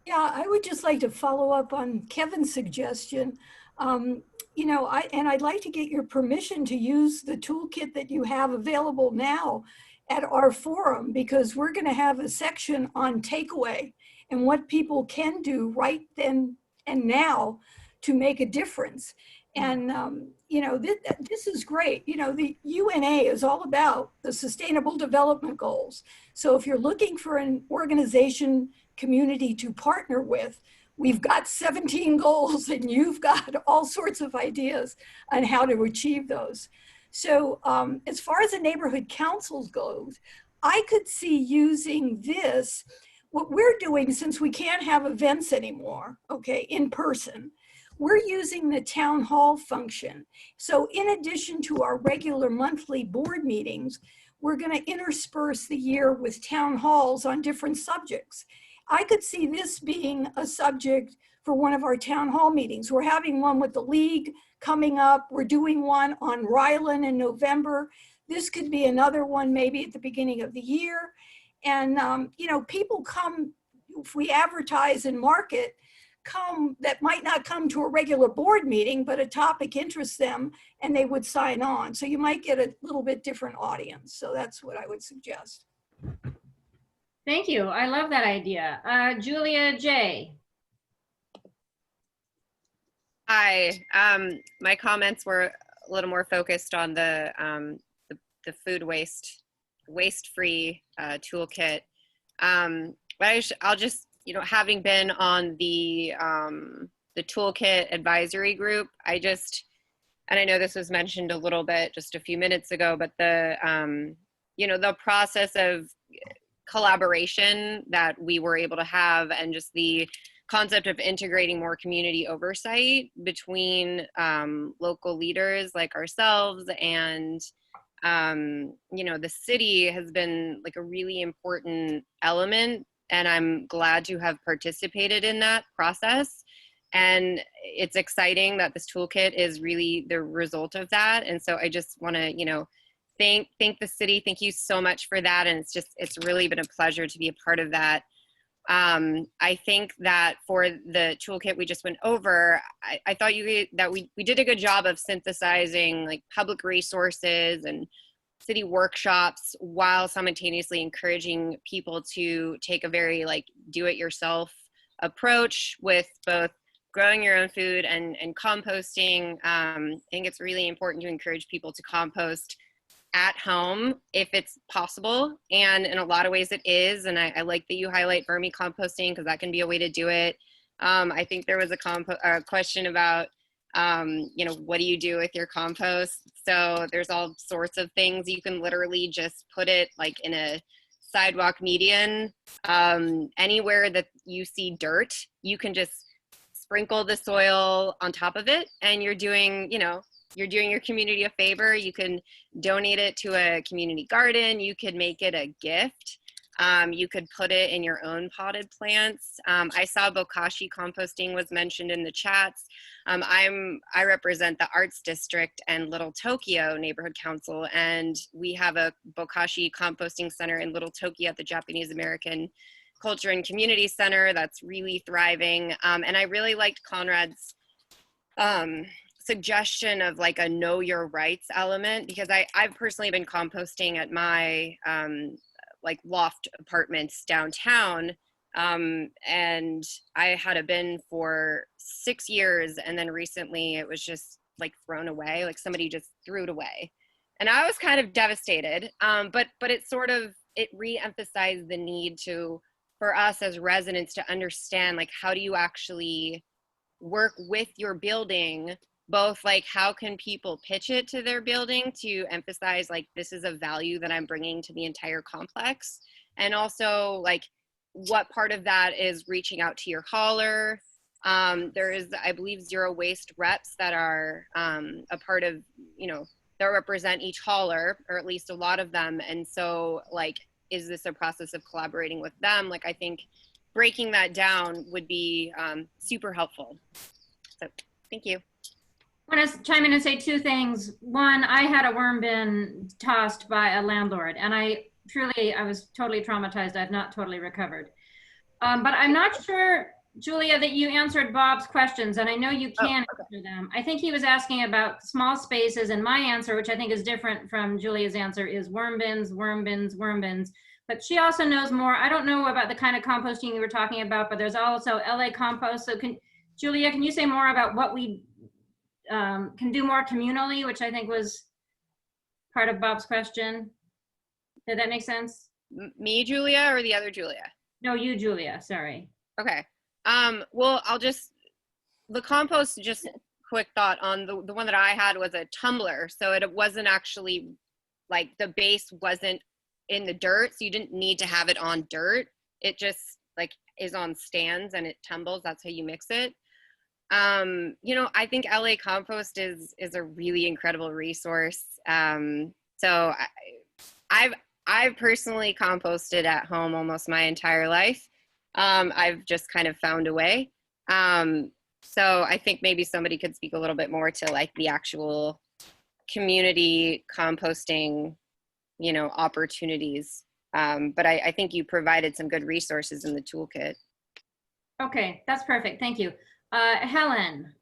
Yeah, I would just like to follow up on Kevin's suggestion. You know, I'd like to get your permission to use the toolkit that you have available now at our forum, because we're going to have a section on takeaway and what people can do right then and now to make a difference. And, you know, this is great. You know, the UNA is all about the Sustainable Development Goals. So if you're looking for an organization community to partner with, we've got 17 goals and you've got all sorts of ideas on how to achieve those. So as far as the neighborhood councils goes, I could see using this, what we're doing since we can't have events anymore, okay, in person, we're using the town hall function. So in addition to our regular monthly board meetings, we're going to intersperse the year with town halls on different subjects. I could see this being a subject for one of our town hall meetings. We're having one with the league coming up. We're doing one on Ryland in November. This could be another one maybe at the beginning of the year. And, you know, people come, if we advertise and market, come that might not come to a regular board meeting, but a topic interests them and they would sign on. So you might get a little bit different audience. So that's what I would suggest.
Thank you. I love that idea. Julia J.
Hi. My comments were a little more focused on the food waste-free toolkit. But I'll just, you know, having been on the toolkit advisory group, and I know this was mentioned a little bit just a few minutes ago, but you know, the process of collaboration that we were able to have, and just the concept of integrating more community oversight between local leaders like ourselves and you know, the city has been like a really important element, and I'm glad to have participated in that process. And it's exciting that this toolkit is really the result of that. And so I just want to, you know, thank the city. Thank you so much for that. And it's really been a pleasure to be a part of that. I think that for the toolkit we just went over, I thought that we did a good job of synthesizing like public resources and city workshops while simultaneously encouraging people to take a very like do-it-yourself approach with both growing your own food and composting. I think it's really important to encourage people to compost at home if it's possible, and in a lot of ways it is, and I like that you highlight vermicomposting because that can be a way to do it. I think there was a question about you know, what do you do with your compost? So there's all sorts of things. You can literally just put it like in a sidewalk median, anywhere that you see dirt, you can just sprinkle the soil on top of it, and you're doing, you know, you're doing your community a favor. You can donate it to a community garden. You could make it a gift. You could put it in your own potted plants. I saw bokashi composting was mentioned in the chats. I represent the Arts District and Little Tokyo Neighborhood Council, and we have a bokashi composting center in Little Tokyo at the Japanese American Culture and Community Center that's really thriving. And I really liked Conrad's suggestion of like a know your rights element, because I've personally been composting at my like loft apartments downtown, and I had a bin for 6 years, and then recently it was just like thrown away, like somebody just threw it away, and I was kind of devastated. But it re-emphasized the need for us as residents to understand, like, how do you actually work with your building, both like how can people pitch it to their building to emphasize like this is a value that I'm bringing to the entire complex, and also like what part of that is reaching out to your hauler. There is, I believe, zero waste reps that are a part of, you know, that represent each hauler, or at least a lot of them. And so like, is this a process of collaborating with them? Like, I think breaking that down would be super helpful. So thank you.
I want to chime in and say two things. One, I had a worm bin tossed by a landlord, and I was totally traumatized. I've not totally recovered. But I'm not sure, Julia, that you answered Bob's questions, and I know you can answer them. I think he was asking about small spaces, and my answer, which I think is different from Julia's answer, is worm bins, worm bins, worm bins. But she also knows more. I don't know about the kind of composting you were talking about, but there's also LA Compost. So Julia, can you say more about what we can do more communally, which I think was part of Bob's question. Did that make sense?
Me, Julia, or the other Julia?
No, you, Julia, sorry.
Okay. Well, the compost, just quick thought on the one that I had was a tumbler. So it wasn't actually, like, the base wasn't in the dirt. So you didn't need to have it on dirt. It just, like, is on stands and it tumbles. That's how you mix it. You know, I think LA Compost is a really incredible resource. So I've personally composted at home almost my entire life. I've just kind of found a way. So I think maybe somebody could speak a little bit more to, like, the actual community composting, you know, opportunities. But I think you provided some good resources in the toolkit.
Okay, that's perfect. Thank you. Helen.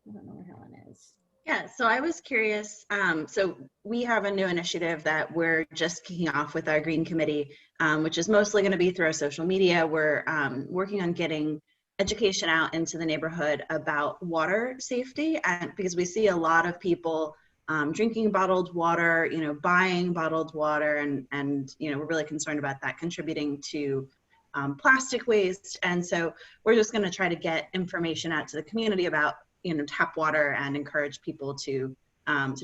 I don't know where Helen is.
Yeah, so I was curious. So we have a new initiative that we're just kicking off with our Green Committee, which is mostly going to be through our social media. We're working on getting education out into the neighborhood about water safety, and because we see a lot of people drinking bottled water, you know, buying bottled water, and you know, we're really concerned about that contributing to plastic waste. And so we're just going to try to get information out to the community about, you know, tap water and encourage people to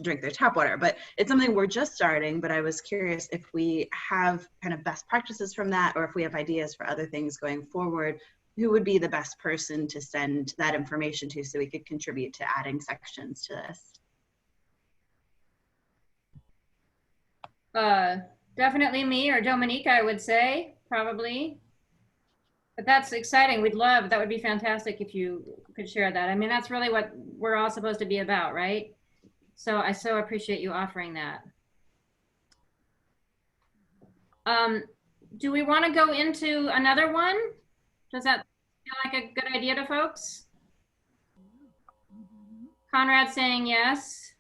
drink their tap water. But it's something we're just starting, but I was curious if we have kind of best practices from that, or if we have ideas for other things going forward, who would be the best person to send that information to so we could contribute to adding sections to this?
Definitely me or Dominique, I would say, probably. But that's exciting. That would be fantastic if you could share that. I mean, that's really what we're all supposed to be about, right? So I so appreciate you offering that. Do we want to go into another one? Does that feel like a good idea to folks? Conrad saying yes.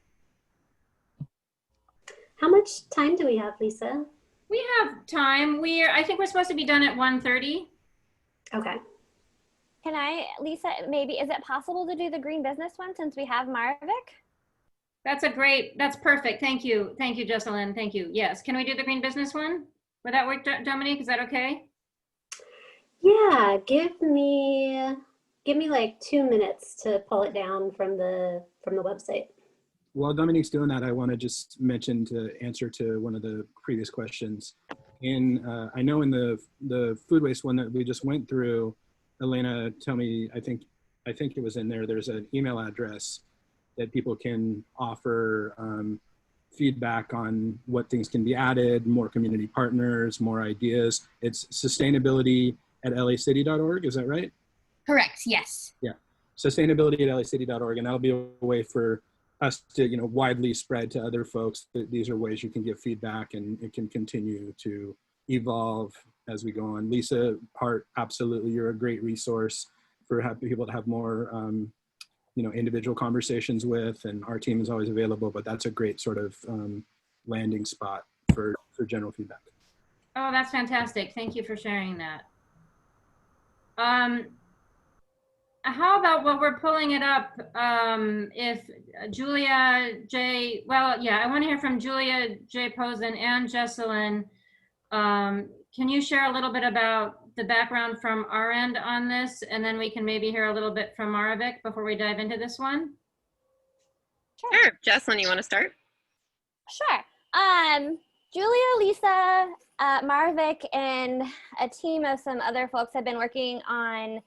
How much time do we have, Lisa?
We have time. I think we're supposed to be done at 1:30.
Okay.
Can I, Lisa, maybe, is it possible to do the green business one since we have Maravik?
That's perfect. Thank you. Thank you, Jocelyn. Thank you. Yes. Can we do the green business one? Would that work, Dominique? Is that okay?
Yeah, give me like 2 minutes to pull it down from the website.
While Dominique's doing that, I want to just mention, to answer to one of the previous questions. I know in the food waste one that we just went through, Elena, tell me, I think it was in there, there's an email address that people can offer feedback on what things can be added, more community partners, more ideas. It's sustainability@lacity.org, is that right?
Correct, yes.
Yeah, sustainability@lacity.org, and that'll be a way for us to, you know, widely spread to other folks that these are ways you can give feedback, and it can continue to evolve as we go on. Lisa Hart, absolutely, you're a great resource for people to have more, you know, individual conversations with, and our team is always available, but that's a great sort of landing spot for general feedback.
Oh, that's fantastic. Thank you for sharing that. How about while we're pulling it up, if Julia J, well, yeah, I want to hear from Julia J. Posen and Jesselyn. Can you share a little bit about the background from our end on this, and then we can maybe hear a little bit from Maravik before we dive into this one?
Sure. Jesselyn, you want to start?
Sure. Julia, Lisa, Maravik, and a team of some other folks have been working on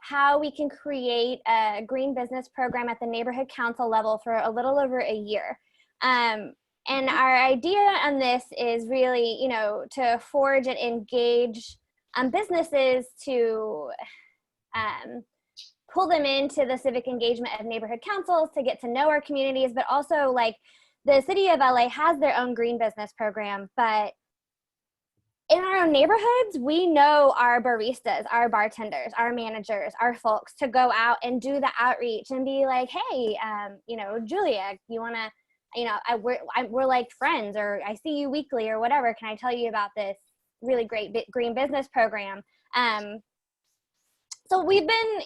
how we can create a green business program at the neighborhood council level for a little over a year. And our idea on this is really, you know, to forge and engage businesses to pull them into the civic engagement of neighborhood councils, to get to know our communities, but also, like, the city of LA has their own green business program, but in our own neighborhoods, we know our baristas, our bartenders, our managers, our folks to go out and do the outreach and be like, hey, you know, Julia, you want to, you know, we're like friends, or I see you weekly or whatever. Can I tell you about this really great green business program? So we've been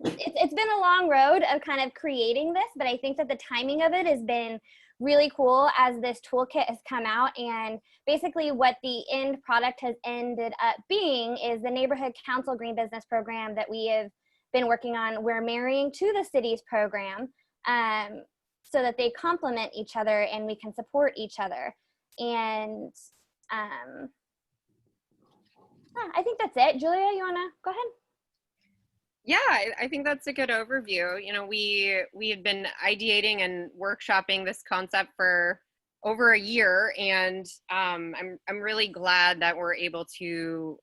it's been a long road of kind of creating this, but I think that the timing of it has been really cool as this toolkit has come out. And basically what the end product has ended up being is the Neighborhood Council Green Business Program that we have been working on. We're marrying to the city's program so that they complement each other and we can support each other. And I think that's it. Julia, you wanna go ahead?
Yeah, I think that's a good overview. You know, we had been ideating and workshopping this concept for over a year, and I'm really glad that we're able to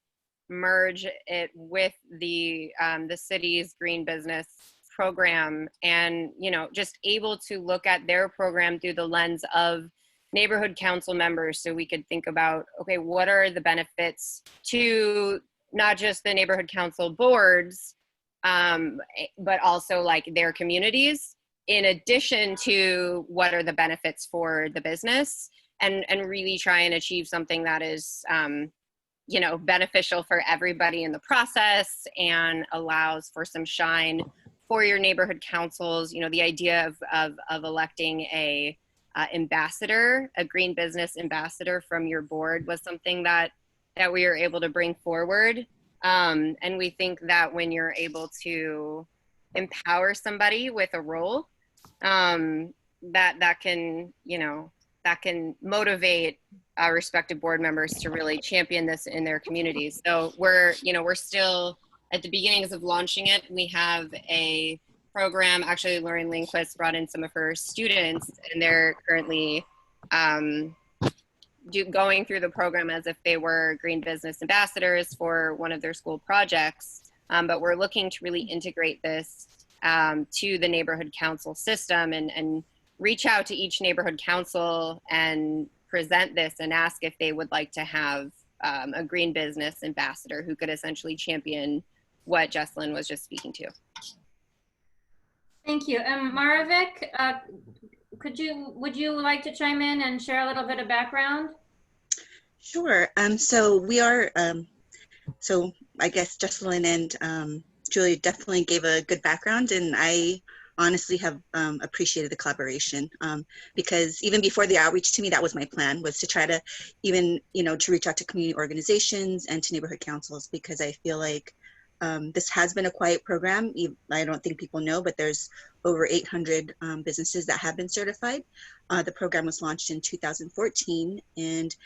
merge it with the city's green business program, and just able to look at their program through the lens of neighborhood council members, so we could think about, okay, what are the benefits to not just the neighborhood council boards, but also like their communities, in addition to what are the benefits for the business, and really try and achieve something that is beneficial for everybody in the process and allows for some shine for your neighborhood councils. The idea of electing a green business ambassador from your board was something that we were able to bring forward. And we think that when you're able to empower somebody with a role, that can motivate our respective board members to really champion this in their communities. So we're still at the beginnings of launching it. We have a program. Actually, Lorraine Lundqvist brought in some of her students, and they're currently going through the program as if they were green business ambassadors for one of their school projects. But we're looking to really integrate this to the neighborhood council system and reach out to each neighborhood council and present this and ask if they would like to have a green business ambassador who could essentially champion what Jesselyn was just speaking to.
Thank you. Maravik, would you like to chime in and share a little bit of background?
Sure. So we are, so I guess Jesselyn and Julia definitely gave a good background, and I honestly have appreciated the collaboration because even before the outreach to me, that was my plan, was to try to even, to reach out to community organizations and to neighborhood councils, because I feel like this has been a quiet program. I don't think people know, but there's over 800 businesses that have been certified. The program was launched in 2014, and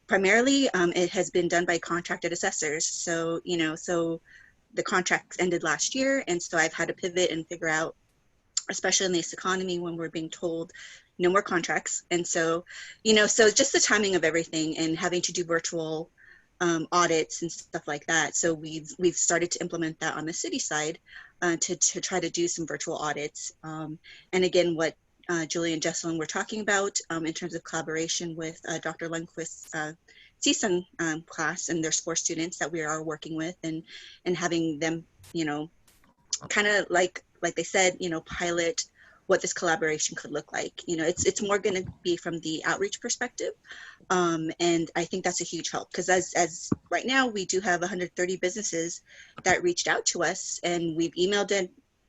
primarily it has been done by contracted assessors. So, so the contracts ended last year, and so I've had to pivot and figure out, especially in this economy when we're being told no more contracts. And so, so just the timing of everything and having to do virtual audits and stuff like that. So we've started to implement that on the city side to try to do some virtual audits. And again, what Julie and Jesselyn were talking about in terms of collaboration with Dr. Lundqvist's CSUN class and their sports students that we are working with, and having them, kind of like they said, pilot what this collaboration could look like. It's more going to be from the outreach perspective. And I think that's a huge help, because as right now we do have 130 businesses that reached out to us, and we've emailed and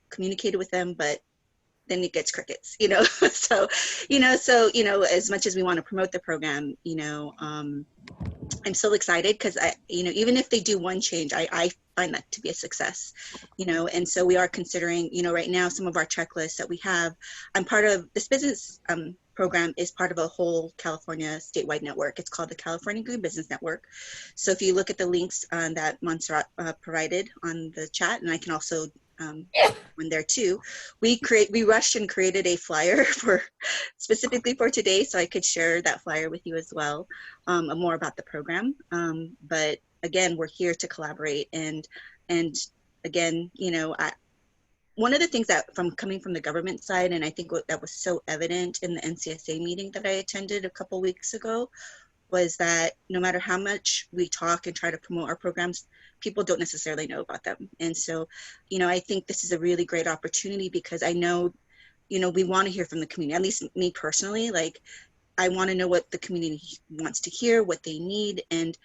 communicated with them, but then it gets crickets, so, as much as we want to promote the program, I'm so excited because even if they do one change, I find that to be a success, and so we are considering, right now, some of our checklists that we have. I'm part of this business program is part of a whole California statewide network. It's called the California Green Business Network. So if you look at the links that Montserrat provided on the chat, and I can also when there too, we rushed and created a flyer specifically for today, so I could share that flyer with you as well, more about the program. But again, we're here to collaborate, and again, one of the things that coming from the government side, and I think that was so evident in the NCSA meeting that I attended a couple weeks ago, was that no matter how much we talk and try to promote our programs, people don't necessarily know about them. And so, I think this is a really great opportunity, because I know, we want to hear from the community, at least me personally. Like, I want to know what the community wants to hear, what they need. And,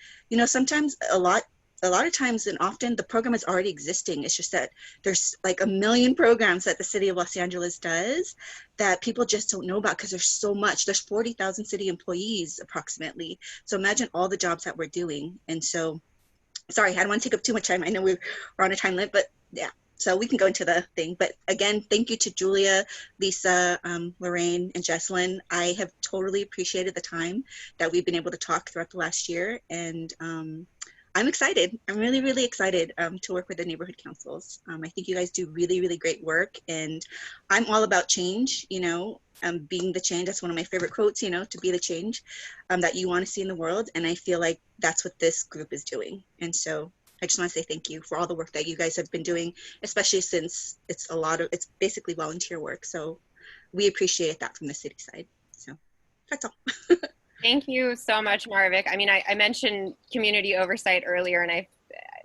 sometimes a lot a lot of times and often the program is already existing. It's just that there's like a million programs that the city of Los Angeles does that people just don't know about because there's so much. There's 40,000 city employees approximately. So imagine all the jobs that we're doing. And so, sorry, I don't want to take up too much time. I know we're on a time limit, but yeah. So we can go into the thing. But again, thank you to Julia, Lisa, Lorraine, and Jesselyn. I have totally appreciated the time that we've been able to talk throughout the last year. And I'm excited. I'm really, really excited to work with the neighborhood councils. I think you guys do really, really great work. And I'm all about change, you know, being the change. That's one of my favorite quotes, you know, to be the change that you want to see in the world. And I feel like that's what this group is doing. And so I just want to say thank you for all the work that you guys have been doing, especially since it's it's basically volunteer work. So we appreciate that from the city side. So that's all.
Thank you so much, Marvik. I mean, I mentioned community oversight earlier, and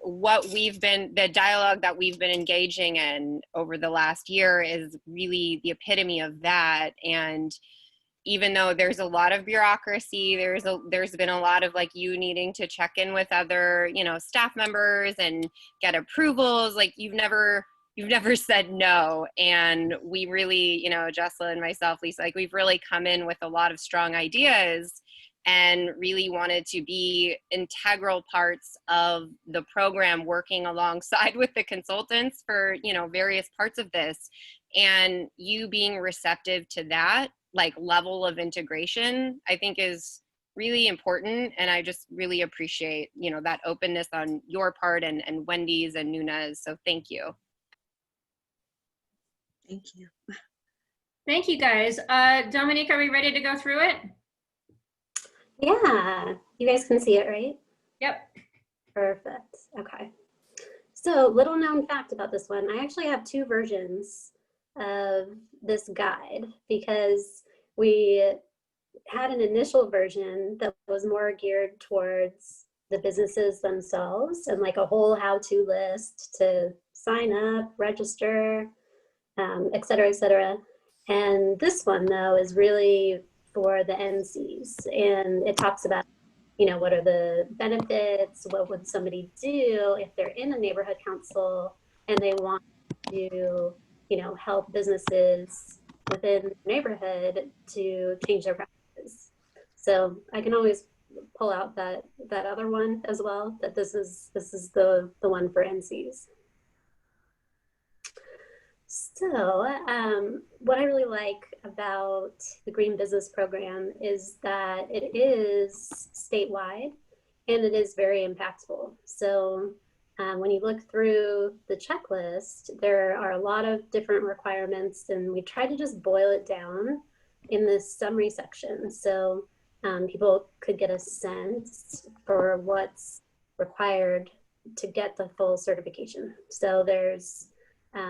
the dialogue that we've been engaging in over the last year is really the epitome of that. And even though there's a lot of bureaucracy, there's been a lot of like you needing to check in with other, you know, staff members and get approvals. Like you've never said no. And we really, you know, Jesselyn, myself, Lisa, like we've really come in with a lot of strong ideas and really wanted to be integral parts of the program, working alongside with the consultants for, you know, various parts of this. And you being receptive to that, like level of integration, I think is really important. And I just really appreciate, you know, that openness on your part and Wendy's and Nuna's. So thank you.
Thank you.
Thank you, guys. Dominique, are we ready to go through it?
Yeah, you guys can see it, right?
Yep.
Perfect. Okay. So little known fact about this one, I actually have two versions of this guide because we had an initial version that was more geared towards the businesses themselves and like a whole how-to list to sign up, register, et cetera, et cetera. And this one though is really for the NCs, and it talks about, you know, what are the benefits, what would somebody do if they're in a neighborhood council and they want to, you know, help businesses within the neighborhood to change their practices. So I can always pull out that other one as well, that this is the one for NCs. So what I really like about the Green Business Program is that it is statewide and it is very impactful. So when you look through the checklist, there are a lot of different requirements, and we try to just boil it down in this summary section. So people could get a sense for what's required to get the full certification. So there's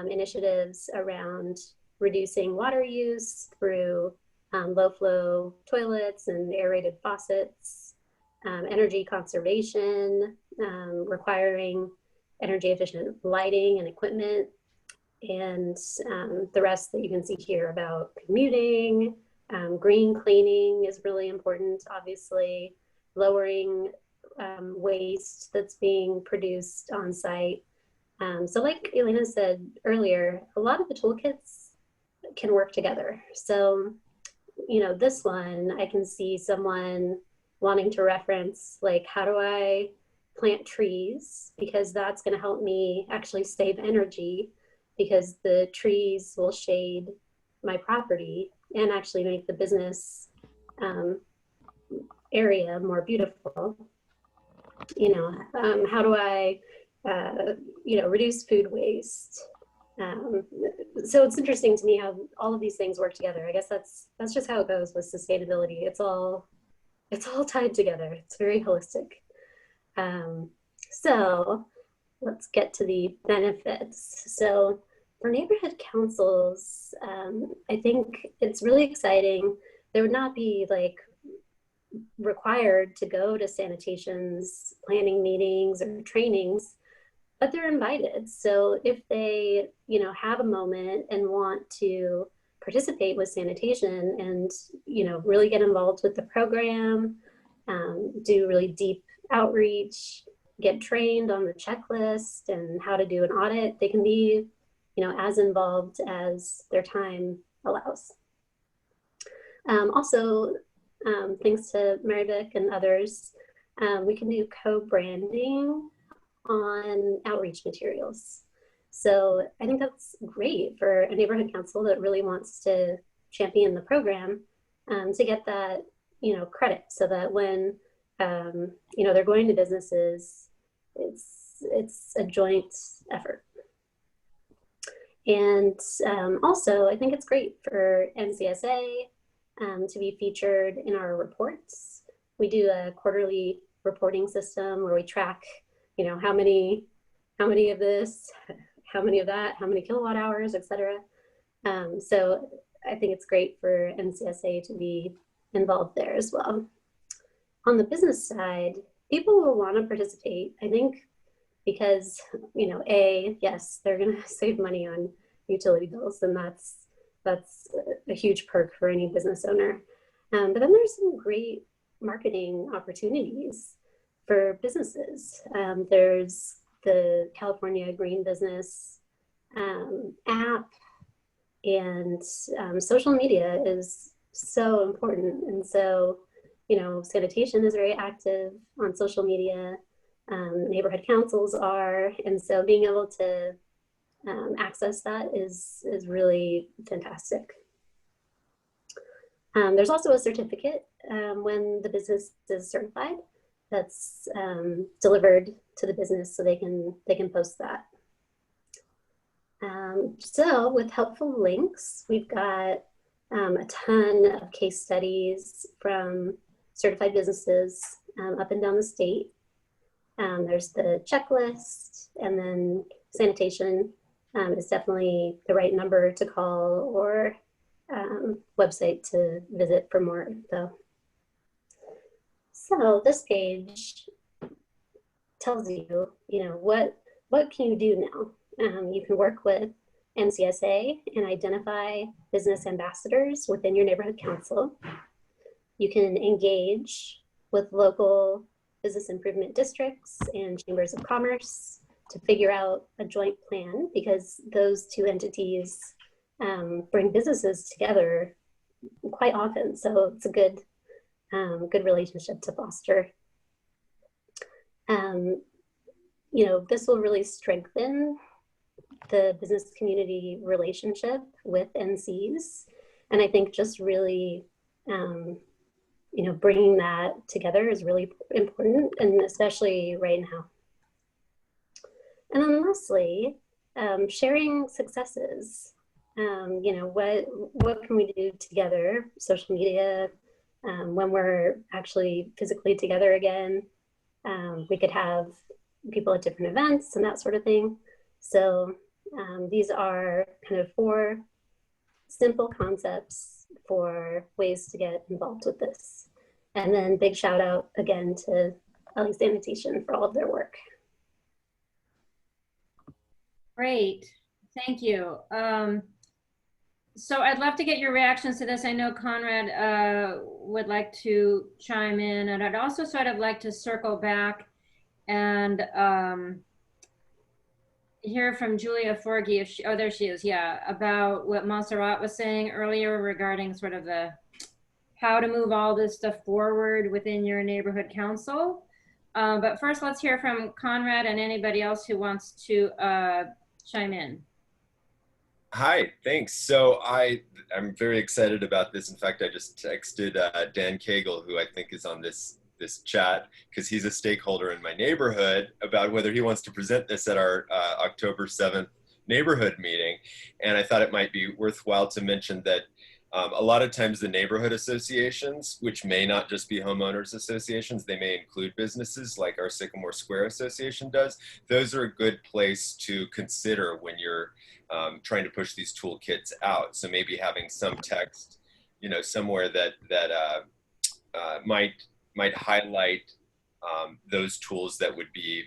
initiatives around reducing water use through low flow toilets and aerated faucets, energy conservation, requiring energy efficient lighting and equipment, and the rest that you can see here about commuting. Green cleaning is really important, obviously, lowering waste that's being produced on site. So like Elena said earlier, a lot of the toolkits can work together. So, you know, this one, I can see someone wanting to reference, like, how do I plant trees? Because that's going to help me actually save energy, because the trees will shade my property and actually make the business area more beautiful. You know, how do I you know, reduce food waste? So it's interesting to me how all of these things work together. I guess that's just how it goes with sustainability. It's all tied together. It's very holistic. So let's get to the benefits. So for neighborhood councils, I think it's really exciting. There would not be like required to go to sanitation's planning meetings or trainings, but they're invited. So if they, you know, have a moment and want to participate with sanitation and, you know, really get involved with the program, do really deep outreach, get trained on the checklist and how to do an audit. They can be, as involved as their time allows. Also, thanks to Mary Vic and others, we can do co-branding on outreach materials. So I think that's great for a neighborhood council that really wants to champion the program, to get that, credit, so that when, they're going to businesses, it's a joint effort. And also, I think it's great for NCSA to be featured in our reports. We do a quarterly reporting system where we track, how many of this, how many of that, how many kilowatt hours, et cetera. So I think it's great for NCSA to be involved there as well. On the business side, people will want to participate, I think, because, yes, they're going to save money on utility bills, and that's a huge perk for any business owner. But then there's some great marketing opportunities for businesses. There's the California Green Business app, and social media is so important. And so, sanitation is very active on social media. Neighborhood councils are, and so being able to access that is really fantastic. There's also a certificate when the business is certified that's delivered to the business, so they can post that. So with helpful links, we've got a ton of case studies from certified businesses up and down the state. There's the checklist, and then sanitation is definitely the right number to call, or website to visit for more info. So this page tells you, what can you do now? You can work with NCSA and identify business ambassadors within your neighborhood council. You can engage with local business improvement districts and chambers of commerce to figure out a joint plan, because those two entities bring businesses together quite often. So it's a good relationship to foster. This will really strengthen the business community relationship with NCs. And I think just really, bringing that together is really important, and especially right now. And then lastly, sharing successes. What can we do together? Social media, when we're actually physically together again, we could have people at different events and that sort of thing. So these are kind of 4 simple concepts for ways to get involved with this. And then big shout out again to LA Sanitation for all of their work.
Great, thank you. So I'd love to get your reactions to this. I know Conrad would like to chime in, and I'd also sort of like to circle back and hear from Julia Forgy, if she, oh, there she is, yeah, about what Montserrat was saying earlier regarding sort of the how to move all this stuff forward within your neighborhood council. But first, let's hear from Conrad and anybody else who wants to chime in.
Hi, thanks. So I'm very excited about this. In fact, I just texted Dan Cagle, who I think is on this chat, because he's a stakeholder in my neighborhood, about whether he wants to present this at our October 7th neighborhood meeting. And I thought it might be worthwhile to mention that a lot of times the neighborhood associations, which may not just be homeowners associations, they may include businesses like our Sycamore Square Association does. Those are a good place to consider when you're trying to push these toolkits out. So maybe having some text, somewhere that might highlight those tools that would be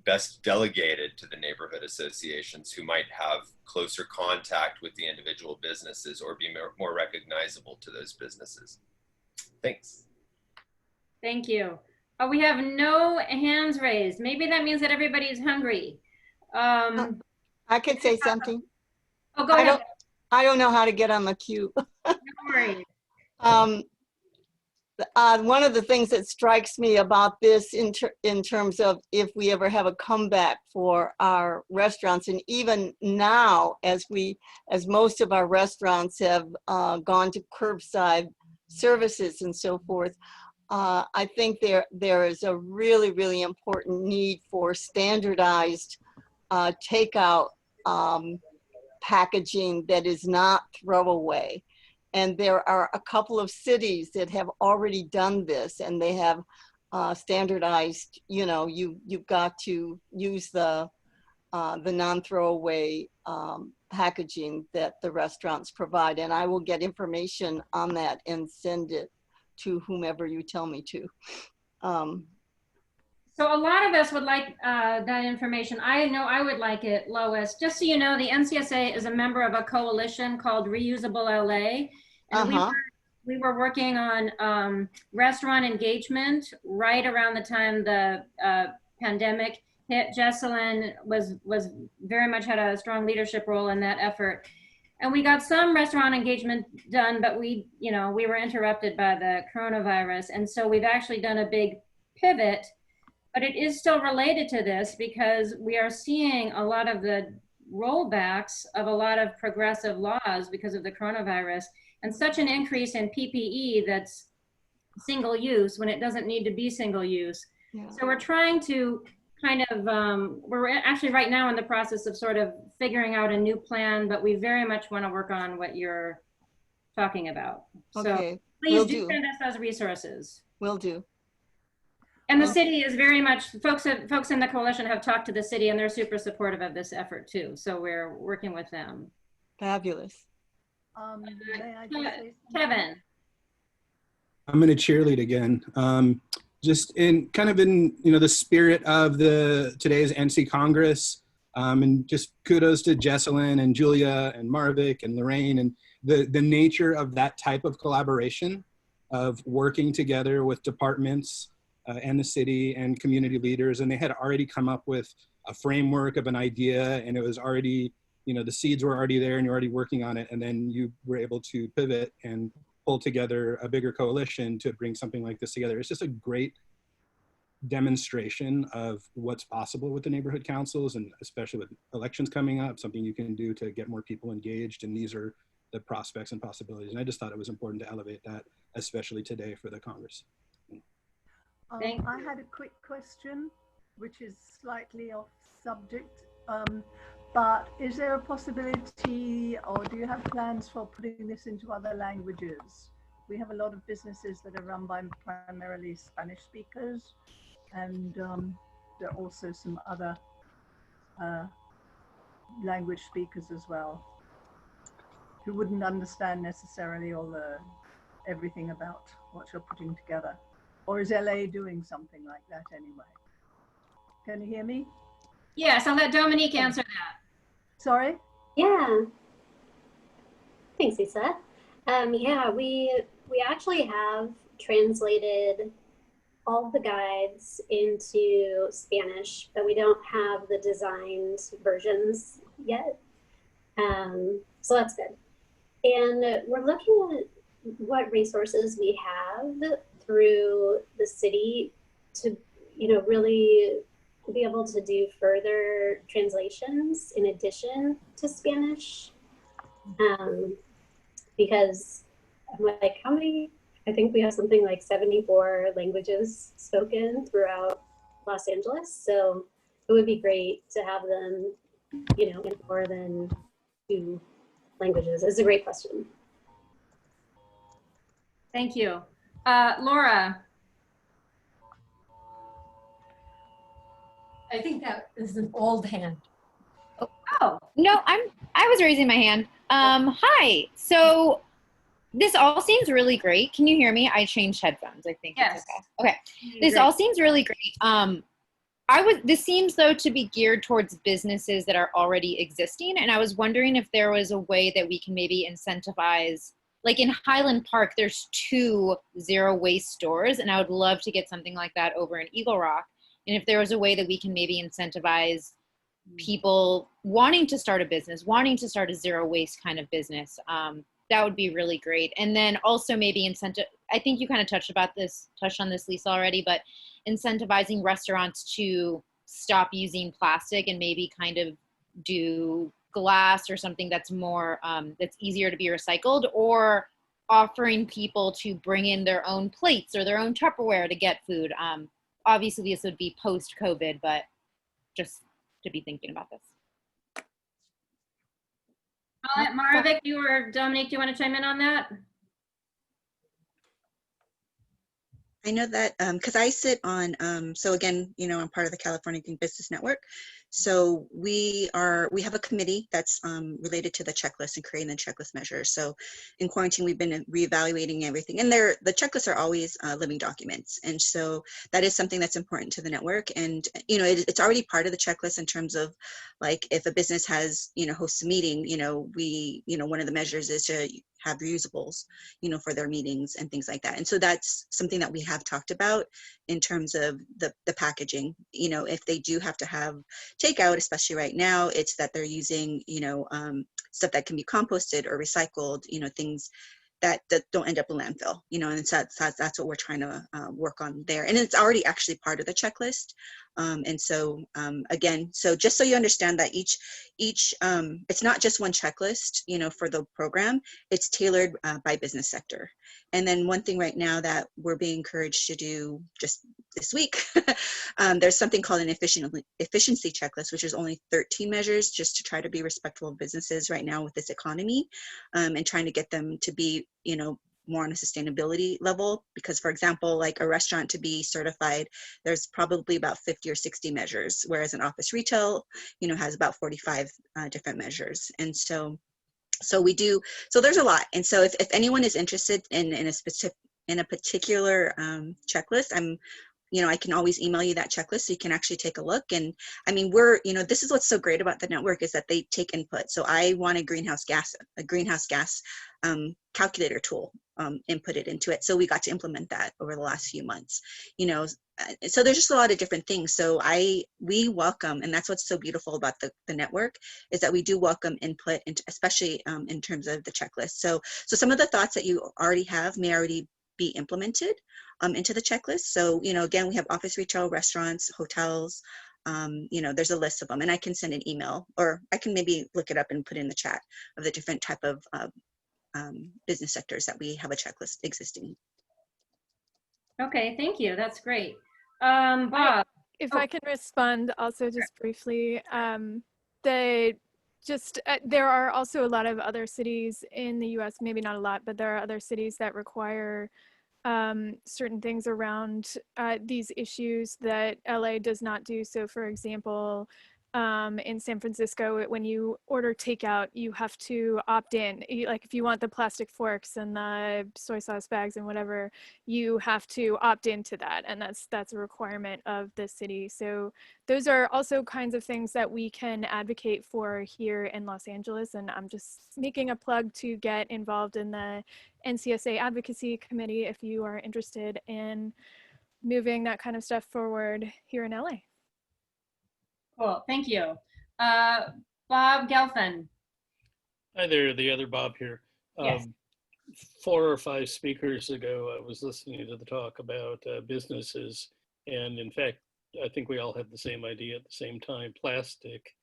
best delegated to the neighborhood associations, who might have closer contact with the individual businesses or be more recognizable to those businesses. Thanks.
Thank you. We have no hands raised. Maybe that means that everybody's hungry.
I could say something.
Oh, go ahead.
I don't know how to get on the queue.
No worries.
One of the things that strikes me about this in terms of if we ever have a comeback for our restaurants, and even now as most of our restaurants have gone to curbside services and so forth, I think there is a really, really important need for standardized takeout packaging that is not throwaway. And there are a couple of cities that have already done this, and they have standardized, you've got to use the non-throwaway packaging that the restaurants provide. And I will get information on that and send it to whomever you tell me to.
So a lot of us would like that information. I know I would like it, Lois. Just so you know, the NCSA is a member of a coalition called Reusable LA. And we were working on restaurant engagement right around the time the pandemic hit. Jesselyn was very much had a strong leadership role in that effort. And we got some restaurant engagement done, but we were interrupted by the coronavirus. And so we've actually done a big pivot, but it is still related to this because we are seeing a lot of the rollbacks of a lot of progressive laws because of the coronavirus, and such an increase in PPE that's single use when it doesn't need to be single use. Yeah. So we're trying to kind of, we're actually right now in the process of sort of figuring out a new plan, but we very much want to work on what you're talking about.
Okay.
So please do send us those resources.
Will do.
And the city is very much, folks in the coalition have talked to the city and they're super supportive of this effort too. So we're working with them.
Fabulous.
Kevin.
I'm going to cheerlead again. Just in the spirit of today's NC Congress, and just kudos to Jesselyn and Julia and Marvik and Lorraine and the nature of that type of collaboration of working together with departments and the city and community leaders. And they had already come up with a framework of an idea, and it was already, the seeds were already there and you're already working on it. And then you were able to pivot and pull together a bigger coalition to bring something like this together. It's just a great demonstration of what's possible with the neighborhood councils, and especially with elections coming up, something you can do to get more people engaged. And these are the prospects and possibilities. And I just thought it was important to elevate that, especially today for the Congress.
I had a quick question, which is slightly off subject, but is there a possibility, or do you have plans for putting this into other languages? We have a lot of businesses that are run by primarily Spanish speakers, and there are also some other language speakers as well, who wouldn't understand necessarily everything about what you're putting together. Or is LA doing something like that anyway? Can you hear me?
Yes, I'll let Dominique answer that.
Sorry?
Yeah. Thanks, Lisa. Yeah, we actually have translated all the guides into Spanish, but we don't have the designed versions yet. So that's good. And we're looking at what resources we have through the city to, really be able to do further translations in addition to Spanish. Because I'm like, how many? I think we have something like 74 languages spoken throughout Los Angeles. So it would be great to have them, in more than 2 languages. It's a great question.
Thank you. Laura.
I think that is an old hand.
Oh.
No, I was raising my hand. Hi. So this all seems really great. Can you hear me? I changed headphones. I think
yes.
It's okay. Okay. This all seems really great. This seems though to be geared towards businesses that are already existing, and I was wondering if there was a way that we can maybe incentivize like in Highland Park, there's 2 zero waste stores, and I would love to get something like that over in Eagle Rock. And if there was a way that we can maybe incentivize people wanting to start a business, wanting to start a zero waste kind of business, that would be really great. And then also maybe incentive, I think you kind of touched on this, Lisa, already, but incentivizing restaurants to stop using plastic and maybe kind of do glass or something that's more, that's easier to be recycled, or offering people to bring in their own plates or their own Tupperware to get food. Obviously this would be post-COVID, but just to be thinking about this.
Maravik, Dominique, do you want to chime in on that?
I know that because I sit on, so again, you know, I'm part of the California Green Business Network. So we have a committee that's related to the checklist and creating the checklist measures. So in quarantine, we've been reevaluating everything, and the checklists are always living documents. And so that is something that's important to the network. And, you know, it's already part of the checklist in terms of, like, if a business has, you know, hosts a meeting, you know, one of the measures is to have reusables, you know, for their meetings and things like that. And so that's something that we have talked about in terms of the packaging. You know, if they do have to have takeout, especially right now, it's that they're using, you know, stuff that can be composted or recycled, you know, things that don't end up in landfill, you know, and so that's what we're trying to work on there. And it's already actually part of the checklist. And so again, so just so you understand that each it's not just one checklist, you know, for the program, it's tailored by business sector. And then one thing right now that we're being encouraged to do just this week, there's something called an efficiency checklist, which is only 13 measures, just to try to be respectful of businesses right now with this economy, and trying to get them to be, you know, more on a sustainability level. Because, for example, like a restaurant to be certified, there's probably about 50 or 60 measures, whereas an office retail, you know, has about 45 different measures. And so we do, so there's a lot. And so if anyone is interested in a particular checklist, you know, I can always email you that checklist so you can actually take a look. And I mean, you know, this is what's so great about the network, is that they take input. So I want a greenhouse gas calculator tool inputted into it. So we got to implement that over the last few months, you know. So there's just a lot of different things. So we welcome, and that's what's so beautiful about the network, is that we do welcome input, especially in terms of the checklist. So some of the thoughts that you already have may already be implemented into the checklist. So, you know, again, we have office, retail, restaurants, hotels, you know, there's a list of them, and I can send an email, or I can maybe look it up and put in the chat of the different type of business sectors that we have a checklist existing.
Okay, thank you. That's great. Bob.
If I can respond also just briefly, there are also a lot of other cities in the US, maybe not a lot, but there are other cities that require certain things around these issues that LA does not do. So for example, in San Francisco, when you order takeout, you have to opt in. Like if you want the plastic forks and the soy sauce bags and whatever, you have to opt into that. And that's a requirement of the city. So those are also kinds of things that we can advocate for here in Los Angeles. And I'm just making a plug to get involved in the NCSA Advocacy Committee if you are interested in moving that kind of stuff forward here in LA.
Cool, thank you. Bob Gelfen.
Hi there, the other Bob here.
Yes.
4 or 5 speakers ago, I was listening to the talk about businesses, and in fact, I think we all had the same idea at the same time. Plastic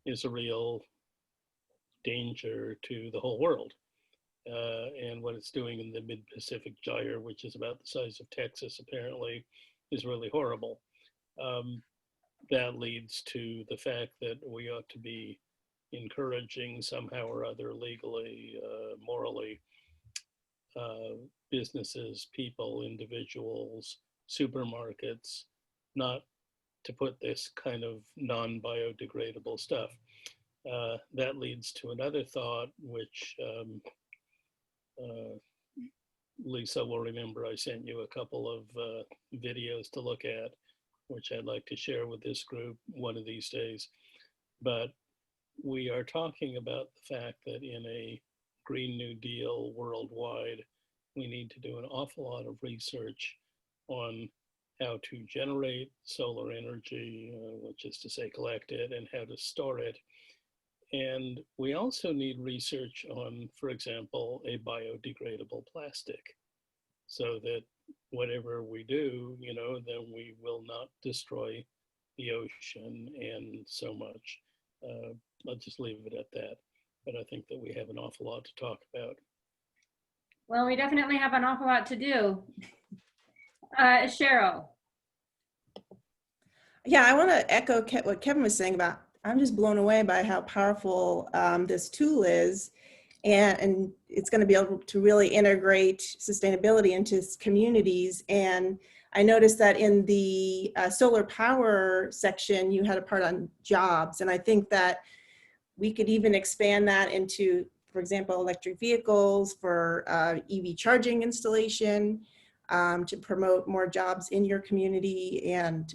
is a real danger to the whole world, and what it's doing in the mid-Pacific Gyre, which is about the size of Texas apparently, is really horrible. That leads to the fact that we ought to be encouraging somehow or other, legally, morally, businesses, people, individuals, supermarkets, not to put this kind of non-biodegradable stuff. That leads to another thought, which Lisa will remember I sent you a couple of videos to look at, which I'd like to share with this group one of these days. But we are talking about the fact that in a Green New Deal worldwide, we need to do an awful lot of research on how to generate solar energy, which is to say collect it, and how to store it. And we also need research on, for example, a biodegradable plastic, so that whatever we do, then we will not destroy the ocean and so much. I'll just leave it at that. But I think that we have an awful lot to talk about.
Well, we definitely have an awful lot to do. Cheryl.
Yeah, I want to echo what Kevin was saying about, I'm just blown away by how powerful this tool is. And it's going to be able to really integrate sustainability into communities. And I noticed that in the solar power section, you had a part on jobs. And I think that we could even expand that into, for example, electric vehicles, for EV charging installation, to promote more jobs in your community, and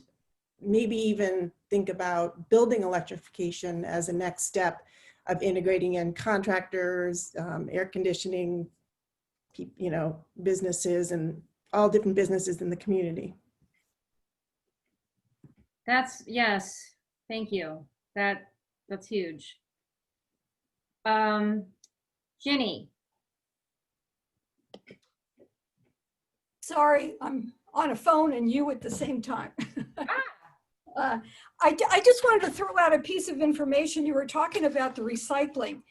maybe even think about building electrification as a next step of integrating in contractors, air conditioning, businesses, and all different businesses in the community.
Yes, thank you. That's huge. Ginny.
Sorry, I'm on a phone and you at the same time. I just wanted to throw out a piece of information. You were talking about the recycling.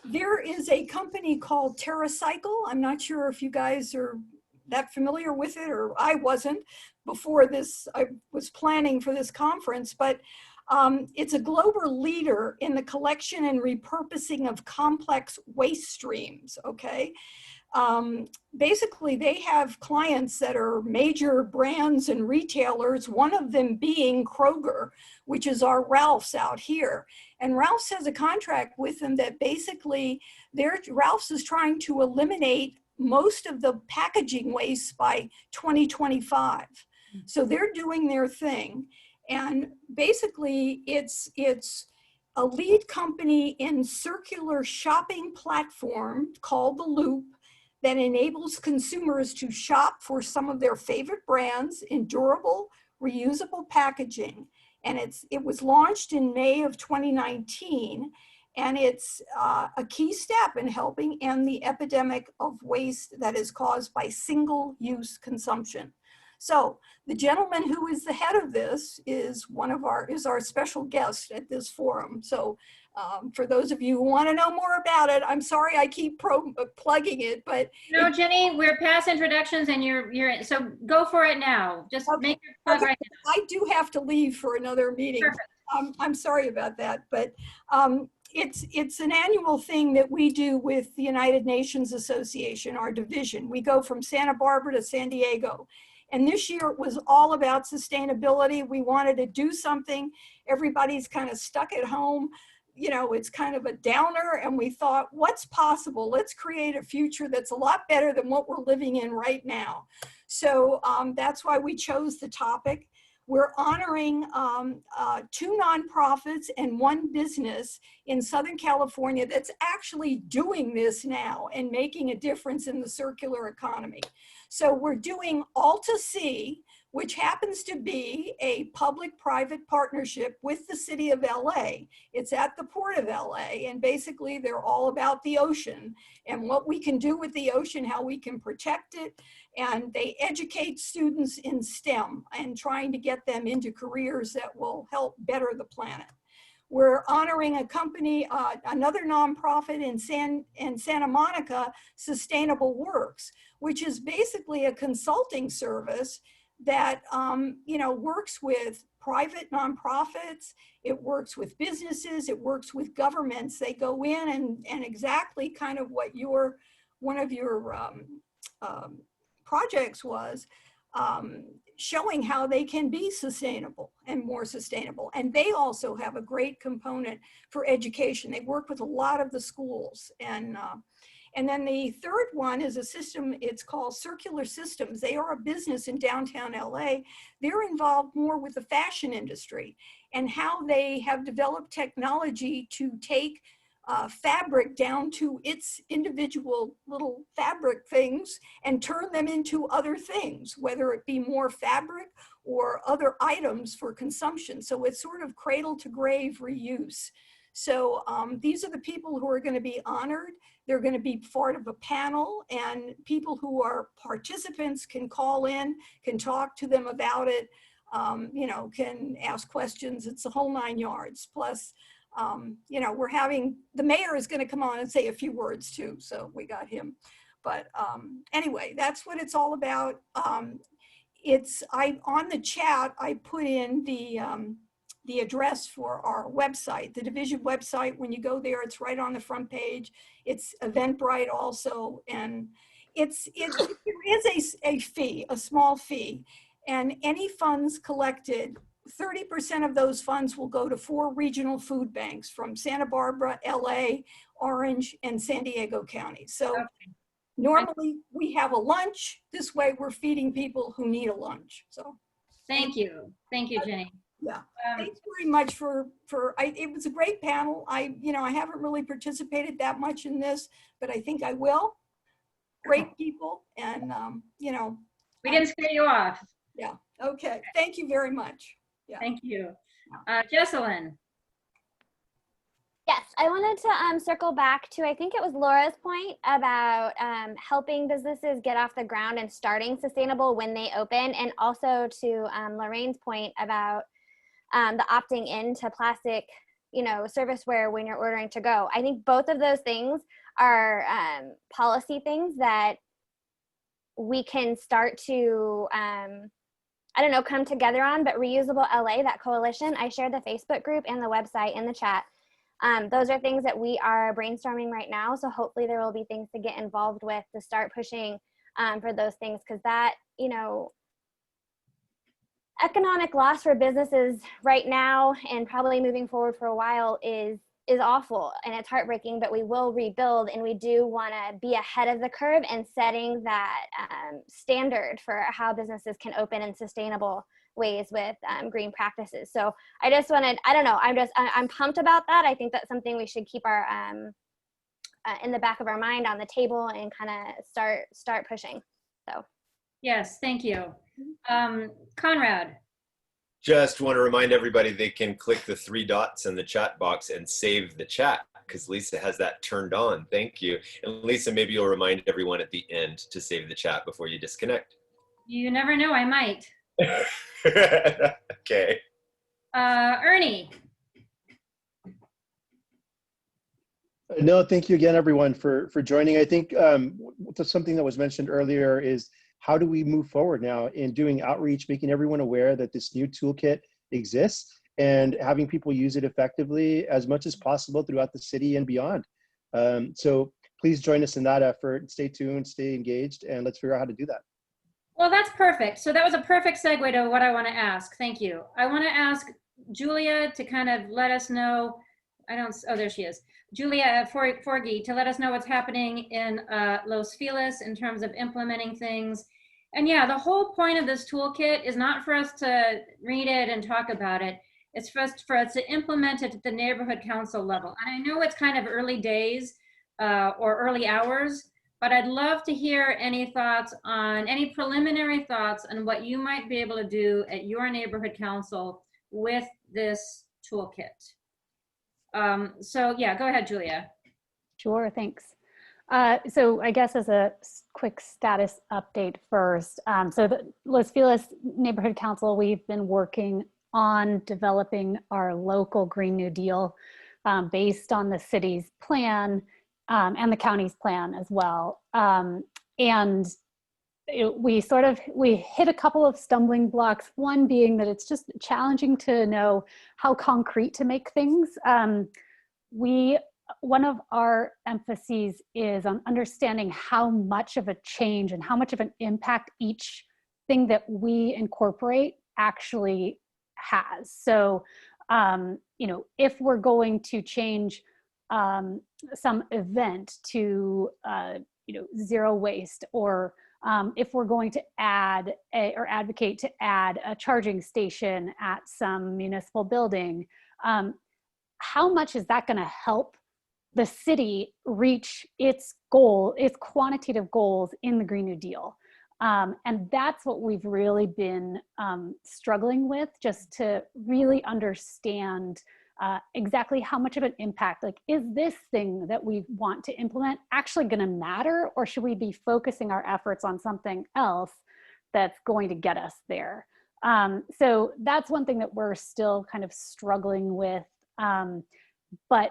There is a company called TerraCycle. I'm not sure if you guys are that familiar with it, or I wasn't before this. I was planning for this conference, but it's a global leader in the collection and repurposing of complex waste streams, okay? Basically, they have clients that are major brands and retailers, one of them being Kroger, which is our Ralph's out here. And Ralph's has a contract with them that basically Ralph's is trying to eliminate most of the packaging waste by 2025. So they're doing their thing. And basically, it's a lead company in circular shopping platform called The Loop that enables consumers to shop for some of their favorite brands in durable, reusable packaging. And it was launched in May of 2019. And it's a key step in helping end the epidemic of waste that is caused by single-use consumption. So the gentleman who is the head of this is our special guest at this forum. So for those of you who want to know more about it, I'm sorry I keep plugging it, but
no, Jenny, we're past introductions, and you're so go for it now. Just make your plug right now.
I do have to leave for another meeting. I'm sorry about that, but it's an annual thing that we do with the United Nations Association, our division. We go from Santa Barbara to San Diego. And this year it was all about sustainability. We wanted to do something. Everybody's kind of stuck at home. It's kind of a downer. And we thought, what's possible? Let's create a future that's a lot better than what we're living in right now. So that's why we chose the topic. We're honoring 2 nonprofits and 1 business in Southern California that's actually doing this now and making a difference in the circular economy. So we're doing Alta Sea, which happens to be a public-private partnership with the city of LA. It's at the Port of LA, and basically they're all about the ocean and what we can do with the ocean, how we can protect it. And they educate students in STEM and trying to get them into careers that will help better the planet. We're honoring a company, another nonprofit in Santa Monica, Sustainable Works, which is basically a consulting service that works with private nonprofits, it works with businesses, it works with governments. They go in and exactly kind of what one of your projects was, showing how they can be sustainable and more sustainable. And they also have a great component for education. They work with a lot of the schools. And then the third one is a system, it's called Circular Systems. They are a business in downtown LA. They're involved more with the fashion industry and how they have developed technology to take fabric down to its individual little fabric things and turn them into other things, whether it be more fabric or other items for consumption. So it's sort of cradle to grave reuse. So these are the people who are going to be honored. They're going to be part of a panel, and people who are participants can call in, can talk to them about it, you know, can ask questions. It's the whole 9 yards. Plus, you know, we're having, the mayor is going to come on and say a few words too. So we got him. But anyway, that's what it's all about. On the chat, I put in the address for our website, the division website. When you go there, it's right on the front page. It's Eventbrite also. And there is a fee, a small fee. And any funds collected, 30% of those funds will go to 4 regional food banks from Santa Barbara, LA, Orange, and San Diego County. So normally we have a lunch. This way we're feeding people who need a lunch. So
thank you. Thank you, Jenny.
Yeah, thanks very much it was a great panel. I haven't really participated that much in this, but I think I will. Great people, and you know.
We didn't scare you off.
Yeah, okay. Thank you very much. Yeah.
Thank you. Jesselyn.
Yes, I wanted to circle back to, I think it was Laura's point about helping businesses get off the ground and starting sustainable when they open, and also to Lorraine's point about the opting into plastic, you know, serviceware when you're ordering to go. I think both of those things are policy things that we can start to, I don't know, come together on. But Reusable LA, that coalition, I shared the Facebook group and the website in the chat. Those are things that we are brainstorming right now. So hopefully there will be things to get involved with to start pushing for those things, because that, you know, economic loss for businesses right now and probably moving forward for a while is awful, and it's heartbreaking, but we will rebuild, and we do want to be ahead of the curve and setting that standard for how businesses can open in sustainable ways with green practices. So I just wanted, I don't know, I'm pumped about that. I think that's something we should keep our in the back of our mind, on the table, and kind of start pushing. So
yes, thank you. Conrad.
Just want to remind everybody they can click the 3 dots in the chat box and save the chat, because Lisa has that turned on. Thank you. And Lisa, maybe you'll remind everyone at the end to save the chat before you disconnect.
You never know, I might.
Okay.
Ernie.
No, thank you again, everyone, for joining. I think something that was mentioned earlier is, how do we move forward now in doing outreach, making everyone aware that this new toolkit exists, and having people use it effectively as much as possible throughout the city and beyond. So please join us in that effort. Stay tuned, stay engaged, and let's figure out how to do that.
Well, that's perfect. So that was a perfect segue to what I want to ask. Thank you. I want to ask Julia to kind of let us know, oh, there she is. Julia Forgy, to let us know what's happening in Los Feliz in terms of implementing things. And yeah, the whole point of this toolkit is not for us to read it and talk about it. It's for us to implement it at the neighborhood council level. And I know it's kind of early days or early hours, but I'd love to hear any thoughts on, any preliminary thoughts on what you might be able to do at your neighborhood council with this toolkit. So yeah, go ahead, Julia.
Sure, thanks. So I guess as a quick status update first, so the Los Feliz Neighborhood Council, we've been working on developing our local Green New Deal based on the city's plan and the county's plan as well. And we hit a couple of stumbling blocks, one being that it's just challenging to know how concrete to make things. One of our emphases is on understanding how much of a change and how much of an impact each thing that we incorporate actually has. So, if we're going to change some event to, zero waste, or if we're going to add or advocate to add a charging station at some municipal building, how much is that going to help the city reach its goal, its quantitative goals in the Green New Deal. And that's what we've really been struggling with, just to really understand exactly how much of an impact, like, is this thing that we want to implement actually going to matter, or should we be focusing our efforts on something else that's going to get us there? So that's one thing that we're still kind of struggling with. But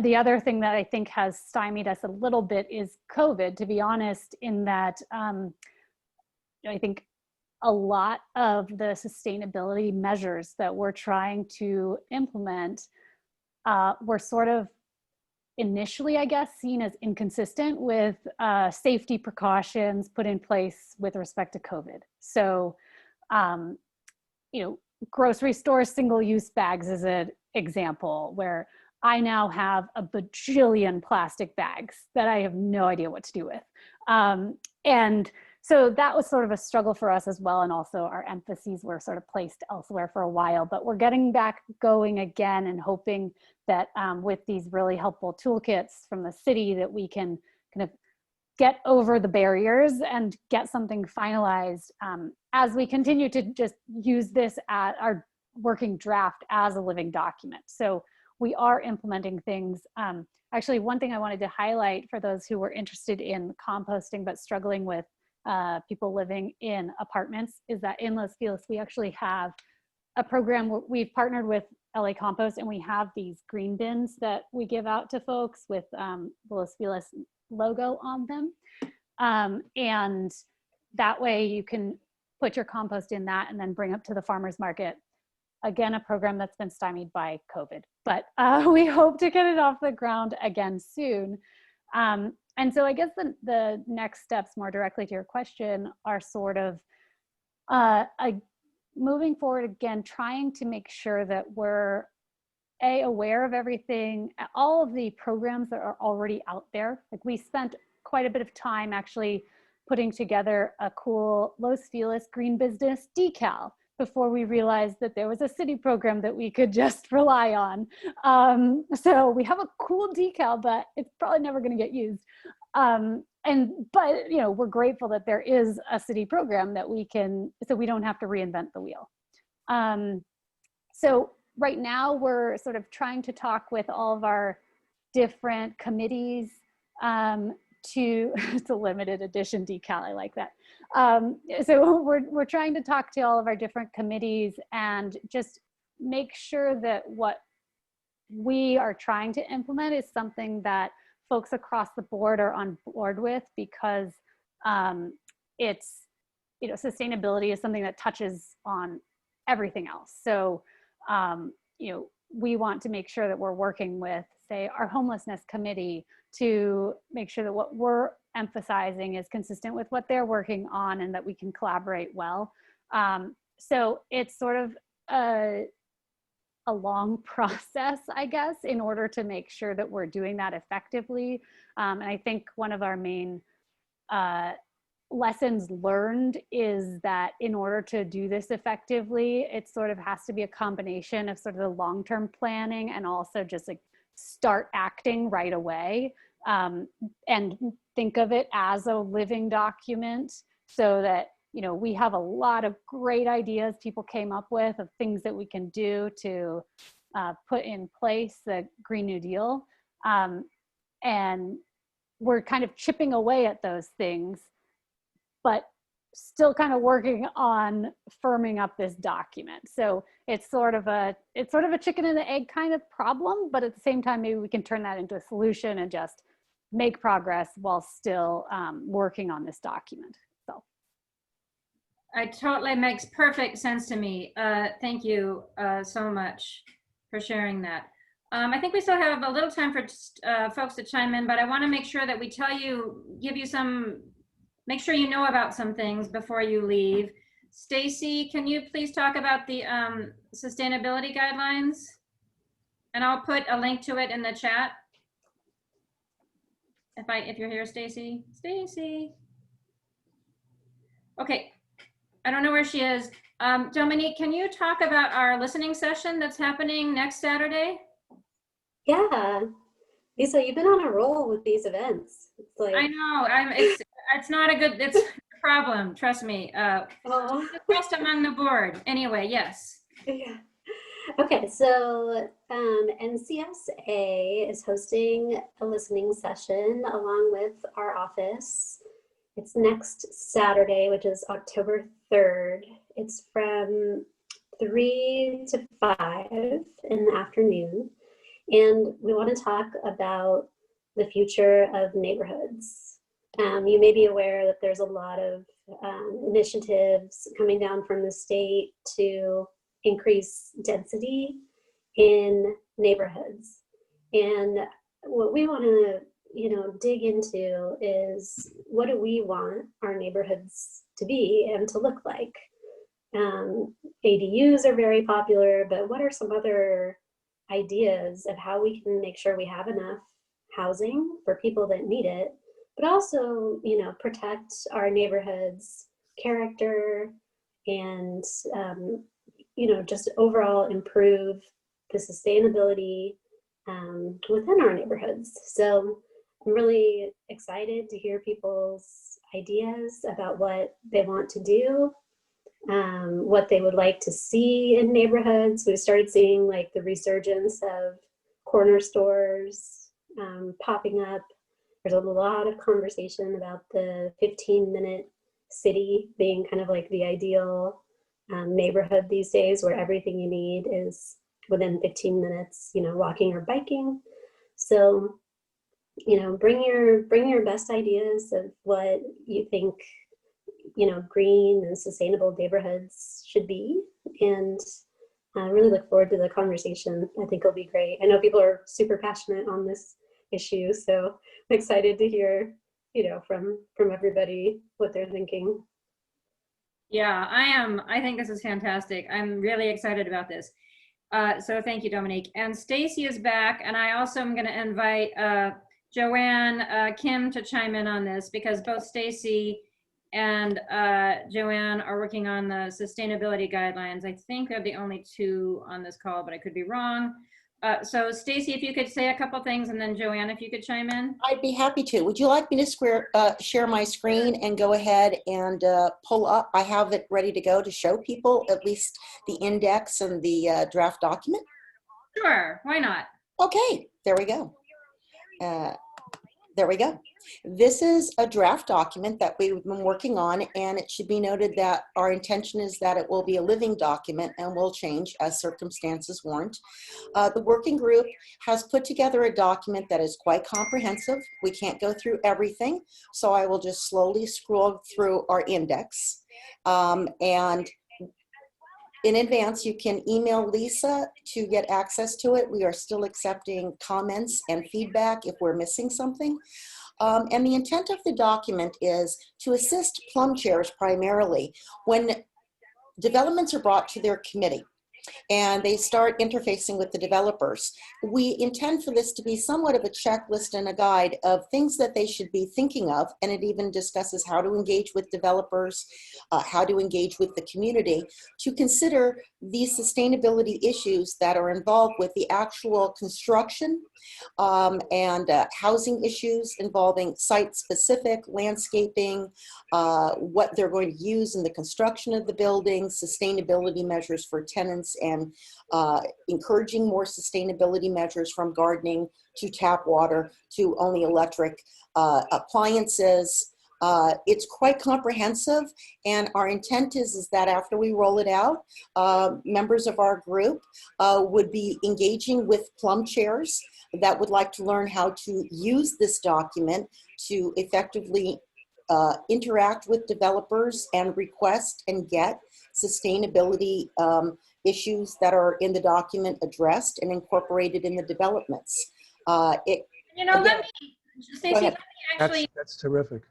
the other thing that I think has stymied us a little bit is COVID, to be honest, in that I think a lot of the sustainability measures that we're trying to implement were sort of initially, I guess, seen as inconsistent with safety precautions put in place with respect to COVID. So, you know, grocery store single-use bags is an example where I now have a bajillion plastic bags that I have no idea what to do with. And so that was sort of a struggle for us as well. And also our emphases were sort of placed elsewhere for a while, but we're getting back going again and hoping that with these really helpful toolkits from the city that we can kind of get over the barriers and get something finalized as we continue to just use this at our working draft as a living document. So we are implementing things. Actually, one thing I wanted to highlight for those who were interested in composting but struggling with people living in apartments is that in Los Feliz, we actually have a program where we've partnered with LA Compost, and we have these green bins that we give out to folks with the Los Feliz logo on them. And that way you can put your compost in that and then bring up to the farmer's market. Again, a program that's been stymied by COVID, but we hope to get it off the ground again soon. And so I guess the next steps, more directly to your question, are sort of moving forward again, trying to make sure that we're aware of everything, all of the programs that are already out there. Like, we spent quite a bit of time actually putting together a cool Los Feliz green business decal before we realized that there was a city program that we could just rely on. So we have a cool decal, but it's probably never going to get used. But you know, we're grateful that there is a city program that we can, so we don't have to reinvent the wheel. So right now we're sort of trying to talk with all of our different committees to, it's a limited edition decal, I like that. So we're trying to talk to all of our different committees and just make sure that what we are trying to implement is something that folks across the board are on board with, because it's, you know, sustainability is something that touches on everything else. So, you know, we want to make sure that we're working with, say, our homelessness committee to make sure that what we're emphasizing is consistent with what they're working on and that we can collaborate well. So it's sort of a long process, I guess, in order to make sure that we're doing that effectively. And I think one of our main lessons learned is that in order to do this effectively, it sort of has to be a combination of sort of the long-term planning and also just like start acting right away, and think of it as a living document, so that, you know, we have a lot of great ideas people came up with of things that we can do to put in place the Green New Deal. And we're kind of chipping away at those things, but still kind of working on firming up this document. So it's sort of a chicken and the egg kind of problem, but at the same time, maybe we can turn that into a solution and just make progress while still working on this document. So.
It totally makes perfect sense to me. Thank you so much for sharing that. I think we still have a little time for folks to chime in, but I want to make sure that we tell you, make sure you know about some things before you leave. Stacy, can you please talk about the sustainability guidelines? And I'll put a link to it in the chat. If you're here, Stacy. Stacy. Okay. I don't know where she is. Dominique, can you talk about our listening session that's happening next Saturday?
Yeah. Lisa, you've been on a roll with these events. It's like,
I know, it's not a good, it's a problem, trust me.
oh.
The best among the board. Anyway, yes.
Yeah. Okay, so NCSA is hosting a listening session along with our office. It's next Saturday, which is October 3rd. It's from 3 to 5 in the afternoon. And we want to talk about the future of neighborhoods. You may be aware that there's a lot of initiatives coming down from the state to increase density in neighborhoods. And what we want to, dig into is, what do we want our neighborhoods to be and to look like? ADUs are very popular, but what are some other ideas of how we can make sure we have enough housing for people that need it, but also, protect our neighborhood's character and, just overall improve the sustainability within our neighborhoods. So I'm really excited to hear people's ideas about what they want to do, what they would like to see in neighborhoods. We started seeing like the resurgence of corner stores popping up. There's a lot of conversation about the 15-minute city being kind of like the ideal neighborhood these days, where everything you need is within 15 minutes, walking or biking. So, bring your best ideas of what you think, green and sustainable neighborhoods should be. And I really look forward to the conversation. I think it'll be great. I know people are super passionate on this issue, so I'm excited to hear, from everybody what they're thinking.
Yeah, I am. I think this is fantastic. I'm really excited about this. So thank you, Dominique. And Stacy is back, and I also am going to invite Joanne, Kim to chime in on this, because both Stacy and Joanne are working on the sustainability guidelines. I think they're the only two on this call, but I could be wrong. So Stacy, if you could say a couple things, and then Joanne, if you could chime in.
I'd be happy to. Would you like me to share my screen and go ahead and pull up? I have it ready to go to show people at least the index and the draft document.
Sure, why not?
Okay, there we go. There we go. This is a draft document that we've been working on, and it should be noted that our intention is that it will be a living document and will change as circumstances warrant. The working group has put together a document that is quite comprehensive. We can't go through everything, so I will just slowly scroll through our index. And in advance, you can email Lisa to get access to it. We are still accepting comments and feedback if we're missing something. And the intent of the document is to assist plum chairs primarily when developments are brought to their committee and they start interfacing with the developers. We intend for this to be somewhat of a checklist and a guide of things that they should be thinking of, and it even discusses how to engage with developers, how to engage with the community, to consider these sustainability issues that are involved with the actual construction and housing issues involving site-specific landscaping, what they're going to use in the construction of the building, sustainability measures for tenants, and encouraging more sustainability measures from gardening to tap water to only electric appliances. It's quite comprehensive, and our intent is that after we roll it out, members of our group would be engaging with plum chairs that would like to learn how to use this document to effectively interact with developers and request and get sustainability issues that are in the document addressed and incorporated in the developments.
Let me, Stacey, let me actually.
That's terrific.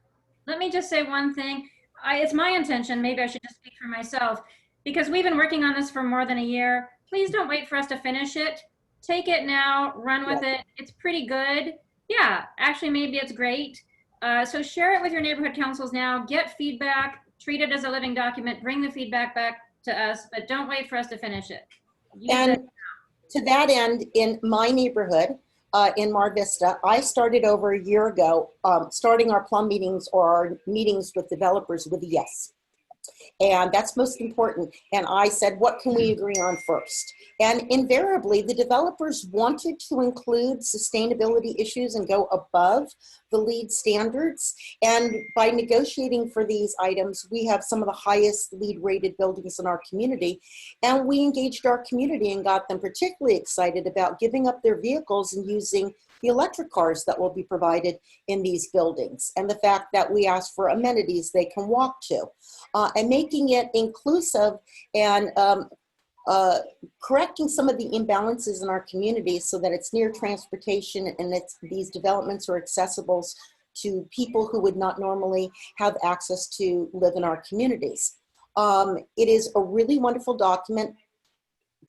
Let me just say one thing. It's my intention, maybe I should just speak for myself, because we've been working on this for more than a year. Please don't wait for us to finish it. Take it now, run with it. It's pretty good. Yeah, actually, maybe it's great. So share it with your neighborhood councils now, get feedback, treat it as a living document, bring the feedback back to us, but don't wait for us to finish it.
And to that end, in my neighborhood, in Mar Vista. I started over a year ago, starting our plum meetings or our meetings with developers with a yes. And that's most important. And I said, what can we agree on first? And invariably, the developers wanted to include sustainability issues and go above the LEED standards. And by negotiating for these items, we have some of the highest LEED rated buildings in our community. And we engaged our community and got them particularly excited about giving up their vehicles and using the electric cars that will be provided in these buildings, and the fact that we ask for amenities they can walk to, and making it inclusive and correcting some of the imbalances in our community so that it's near transportation and these developments are accessible to people who would not normally have access to live in our communities. It is a really wonderful document.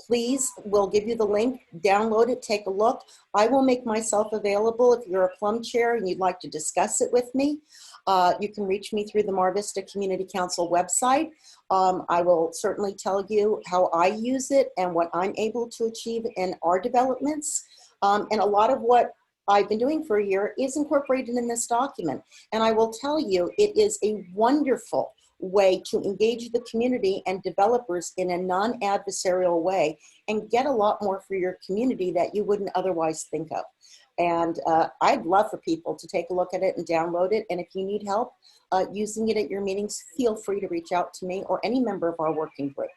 Please, we'll give you the link, download it, take a look. I will make myself available if you're a plum chair and you'd like to discuss it with me. You can reach me through the Mar Vista Community Council website. I will certainly tell you how I use it and what I'm able to achieve in our developments. And a lot of what I've been doing for a year is incorporated in this document. And I will tell you, it is a wonderful way to engage the community and developers in a non-adversarial way and get a lot more for your community that you wouldn't otherwise think of. And I'd love for people to take a look at it and download it. And if you need help using it at your meetings, feel free to reach out to me or any member of our working group.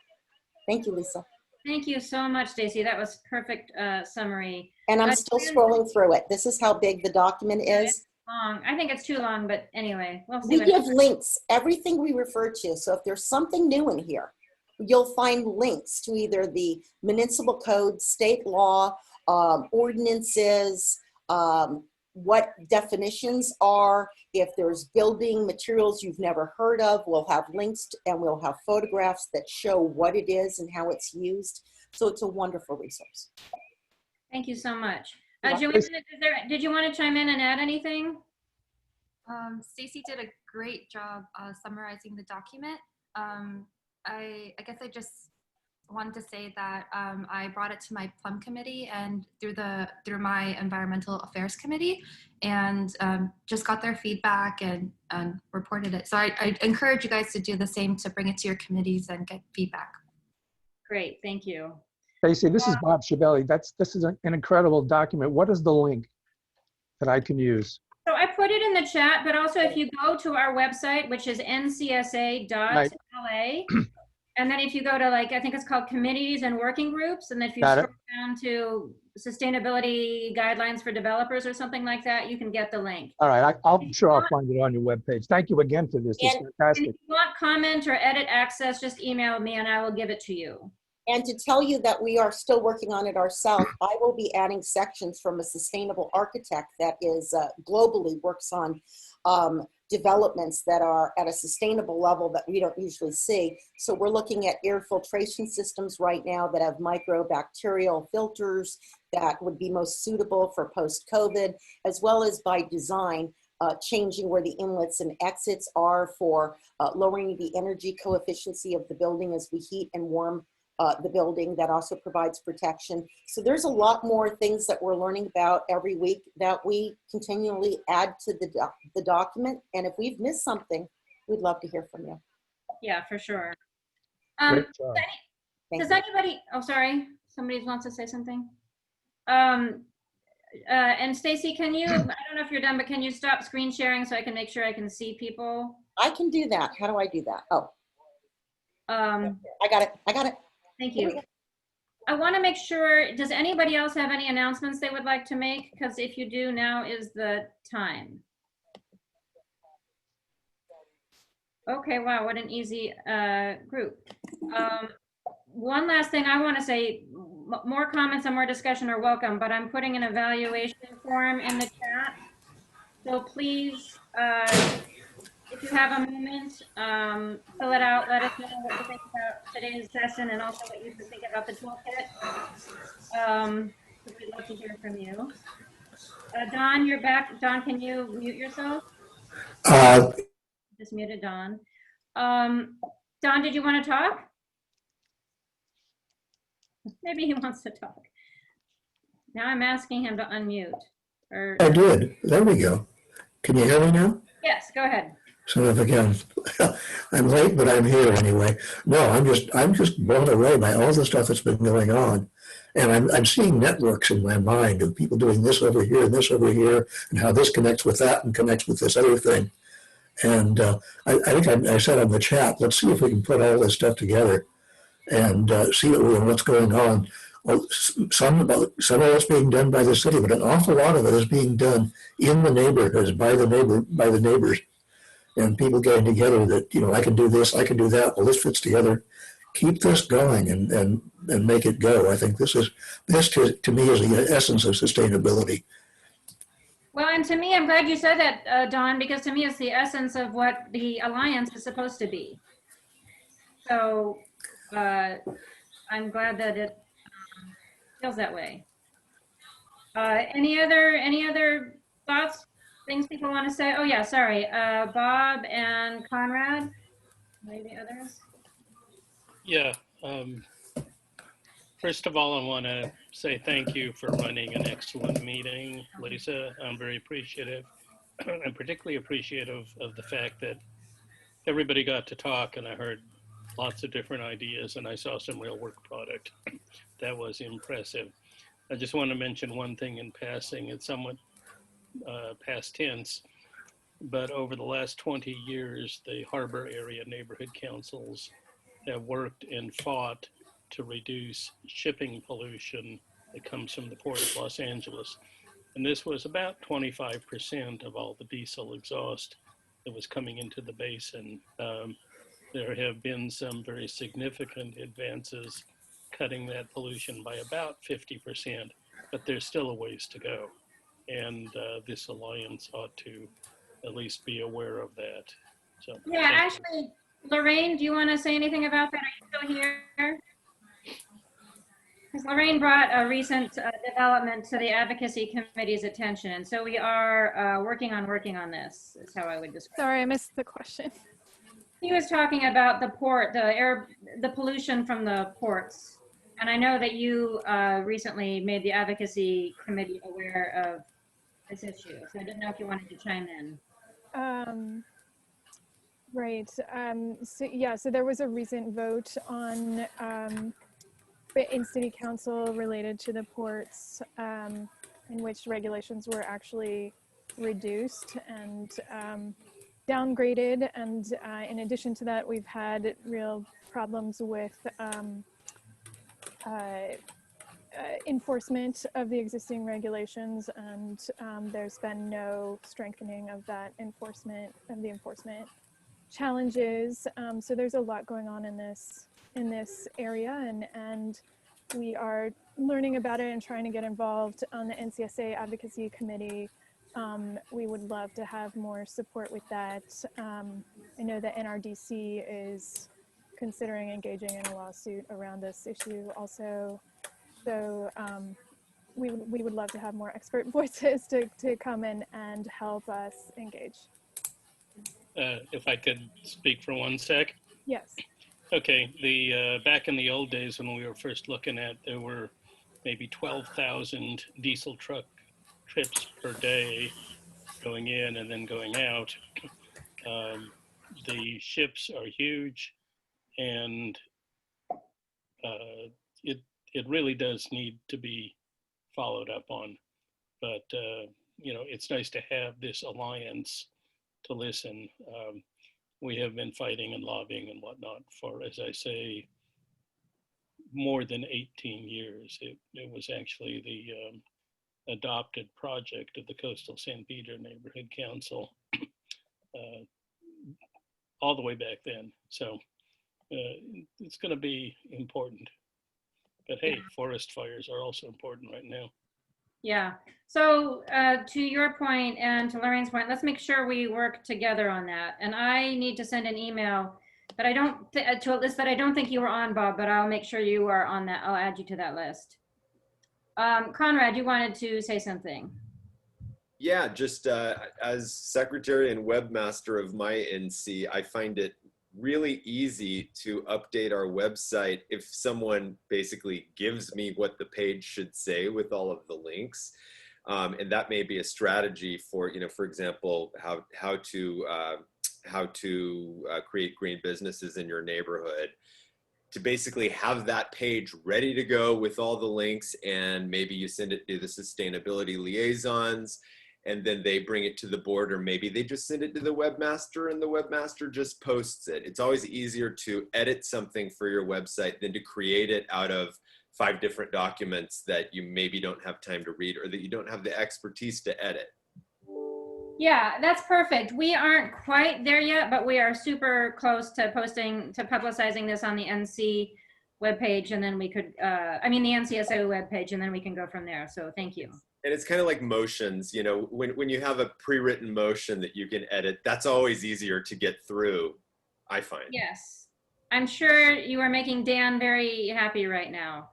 Thank you, Lisa.
Thank you so much, Stacy. That was perfect summary.
And I'm still scrolling through it. This is how big the document is.
Long. I think it's too long, but anyway, we'll see.
We give links, everything we refer to. So if there's something new in here, you'll find links to either the municipal code, state law, ordinances, what definitions are. If there's building materials you've never heard of, we'll have links and we'll have photographs that show what it is and how it's used. So it's a wonderful resource.
Thank you so much. Joanna, did you want to chime in and add anything?
Stacy did a great job summarizing the document. I guess I just wanted to say that I brought it to my plum committee and through my environmental affairs committee, and just got their feedback and reported it. So I encourage you guys to do the same, to bring it to your committees and get feedback.
Great, thank you.
Stacy, this is Bob Schiavelli. This is an incredible document. What is the link that I can use?
So I put it in the chat, but also if you go to our website, which is ncsa.la, and then if you go to, like, I think it's called committees and working groups, and if you scroll down to sustainability guidelines for developers or something like that, you can get the link.
All right, I'm sure I'll find it on your webpage. Thank you again for this. It's fantastic.
And if you want comment or edit access, just email me and I will give it to you.
And to tell you that we are still working on it ourselves, I will be adding sections from a sustainable architect that is globally works on developments that are at a sustainable level that we don't usually see. So we're looking at air filtration systems right now that have microbacterial filters that would be most suitable for post-COVID, as well as by design, changing where the inlets and exits are for lowering the energy coefficiency of the building as we heat and warm the building. That also provides protection. So there's a lot more things that we're learning about every week that we continually add to the document. And if we've missed something, we'd love to hear from you.
Yeah, for sure.
Great job.
Does anybody, oh, sorry, somebody wants to say something? And Stacy, can you, I don't know if you're done, but can you stop screen sharing so I can make sure I can see people?
I can do that. How do I do that? Oh. I got it.
Thank you. I want to make sure, does anybody else have any announcements they would like to make? Because if you do, now is the time. Okay, wow, what an easy group. One last thing I want to say, more comments and more discussion are welcome, but I'm putting an evaluation form in the chat. So please, if you have a moment, fill it out. Let us know what you think about today's session and also what you think about the toolkit. We'd love to hear from you. Don, you're back. Don, can you mute yourself? Just muted Don. Don, did you want to talk? Maybe he wants to talk. Now I'm asking him to unmute. Or
I did. There we go. Can you hear me now?
yes, go ahead.
So if again, I'm late, but I'm here anyway. No, I'm just blown away by all the stuff that's been going on, and I'm seeing networks in my mind of people doing this over here and this over here, and how this connects with that and connects with this other thing. And I think I said on the chat, let's see if we can put all this stuff together and see what's going on. Well, some of it's being done by the city, but an awful lot of it is being done in the neighborhoods by the neighbors, and people getting together that, I can do this, I can do that. Well, this fits together. Keep this going and make it go. I think this to me is the essence of sustainability.
Well, and to me, I'm glad you said that, Don, because to me it's the essence of what the Alliance is supposed to be. So I'm glad that it feels that way. Any other thoughts, things people want to say? Oh yeah, sorry, Bob and Conrad, maybe others?
Yeah. First of all, I want to say thank you for running an excellent meeting, Lisa. I'm very appreciative. I'm particularly appreciative of the fact that everybody got to talk and I heard lots of different ideas and I saw some real work product. That was impressive. I just want to mention one thing in passing. It's somewhat past tense, but over the last 20 years, the harbor area neighborhood councils have worked and fought to reduce shipping pollution that comes from the Port of Los Angeles. And this was about 25% of all the diesel exhaust that was coming into the basin. There have been some very significant advances cutting that pollution by about 50%, but there's still a ways to go. And this alliance ought to at least be aware of that. So
yeah, actually, Lorraine, do you want to say anything about that? Are you still here? Because Lorraine brought a recent development to the advocacy committee's attention, and so we are working on this. Is how I would describe.
Sorry, I missed the question.
He was talking about the port, the pollution from the ports, and I know that you recently made the advocacy committee aware of this issue. So I didn't know if you wanted to chime in.
Right. So yeah, so there was a recent vote on in City Council related to the ports, in which regulations were actually reduced and downgraded. And in addition to that, we've had real problems with enforcement of the existing regulations, and there's been no strengthening of that enforcement challenges. So there's a lot going on in this area, and we are learning about it and trying to get involved on the NCSA advocacy committee. We would love to have more support with that. I know that NRDC is considering engaging in a lawsuit around this issue also. So we would love to have more expert voices to come in and help us engage.
If I could speak for 1 sec.
Yes.
Okay, back in the old days when we were first looking at, there were maybe 12,000 diesel truck trips per day going in and then going out. The ships are huge, and it really does need to be followed up on. But it's nice to have this alliance to listen. We have been fighting and lobbying and whatnot for, as I say, more than 18 years. It was actually the adopted project of the Coastal San Pedro Neighborhood Council all the way back then. So it's going to be important. But hey, forest fires are also important right now.
Yeah. So to your point and to Lorraine's point, let's make sure we work together on that. And I need to send an email, but I don't to a list that I don't think you were on, Bob, but I'll make sure you are on that. I'll add you to that list. Conrad, you wanted to say something.
Yeah, just as secretary and webmaster of my NC, I find it really easy to update our website if someone basically gives me what the page should say with all of the links. And that may be a strategy for, for example, how to create green businesses in your neighborhood, to basically have that page ready to go with all the links, and maybe you send it to the sustainability liaisons, and then they bring it to the board, or maybe they just send it to the webmaster and the webmaster just posts it. It's always easier to edit something for your website than to create it out of 5 different documents that you maybe don't have time to read, or that you don't have the expertise to edit.
Yeah, that's perfect. We aren't quite there yet, but we are super close to publicizing this on the NC webpage, and then we could, the NCSO webpage, and then we can go from there. So thank you.
And it's kind of like motions, when you have a pre-written motion that you can edit, that's always easier to get through, I find.
Yes, I'm sure you are making Dan very happy right now.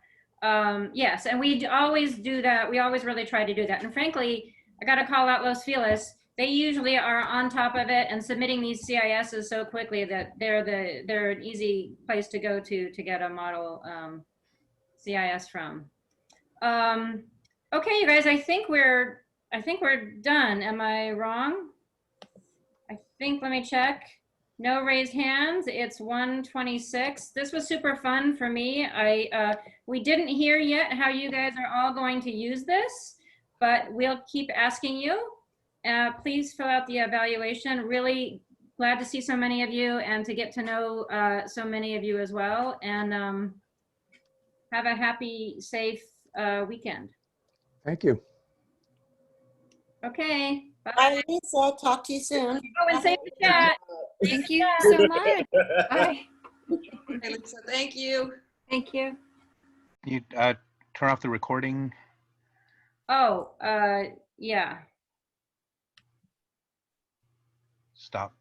Yes, and we always do that. We always really try to do that. And frankly, I got to call out Los Feliz. They usually are on top of it and submitting these CISs so quickly that they're an easy place to go to get a model CIS from. Okay, you guys, I think we're done. Am I wrong? Let me check. No raised hands. It's 1:26. This was super fun for me. We didn't hear yet how you guys are all going to use this, but we'll keep asking you. Please fill out the evaluation. Really glad to see so many of you and to get to know so many of you as well. And have a happy, safe weekend.
Thank you.
Okay. Bye.
Bye, Lisa. Talk to you soon.
Oh, and save the chat.
Thank you so much. Bye.
Hey, Lisa, thank you.
Thank you.
Can you turn off the recording?
Oh, yeah.
Stop.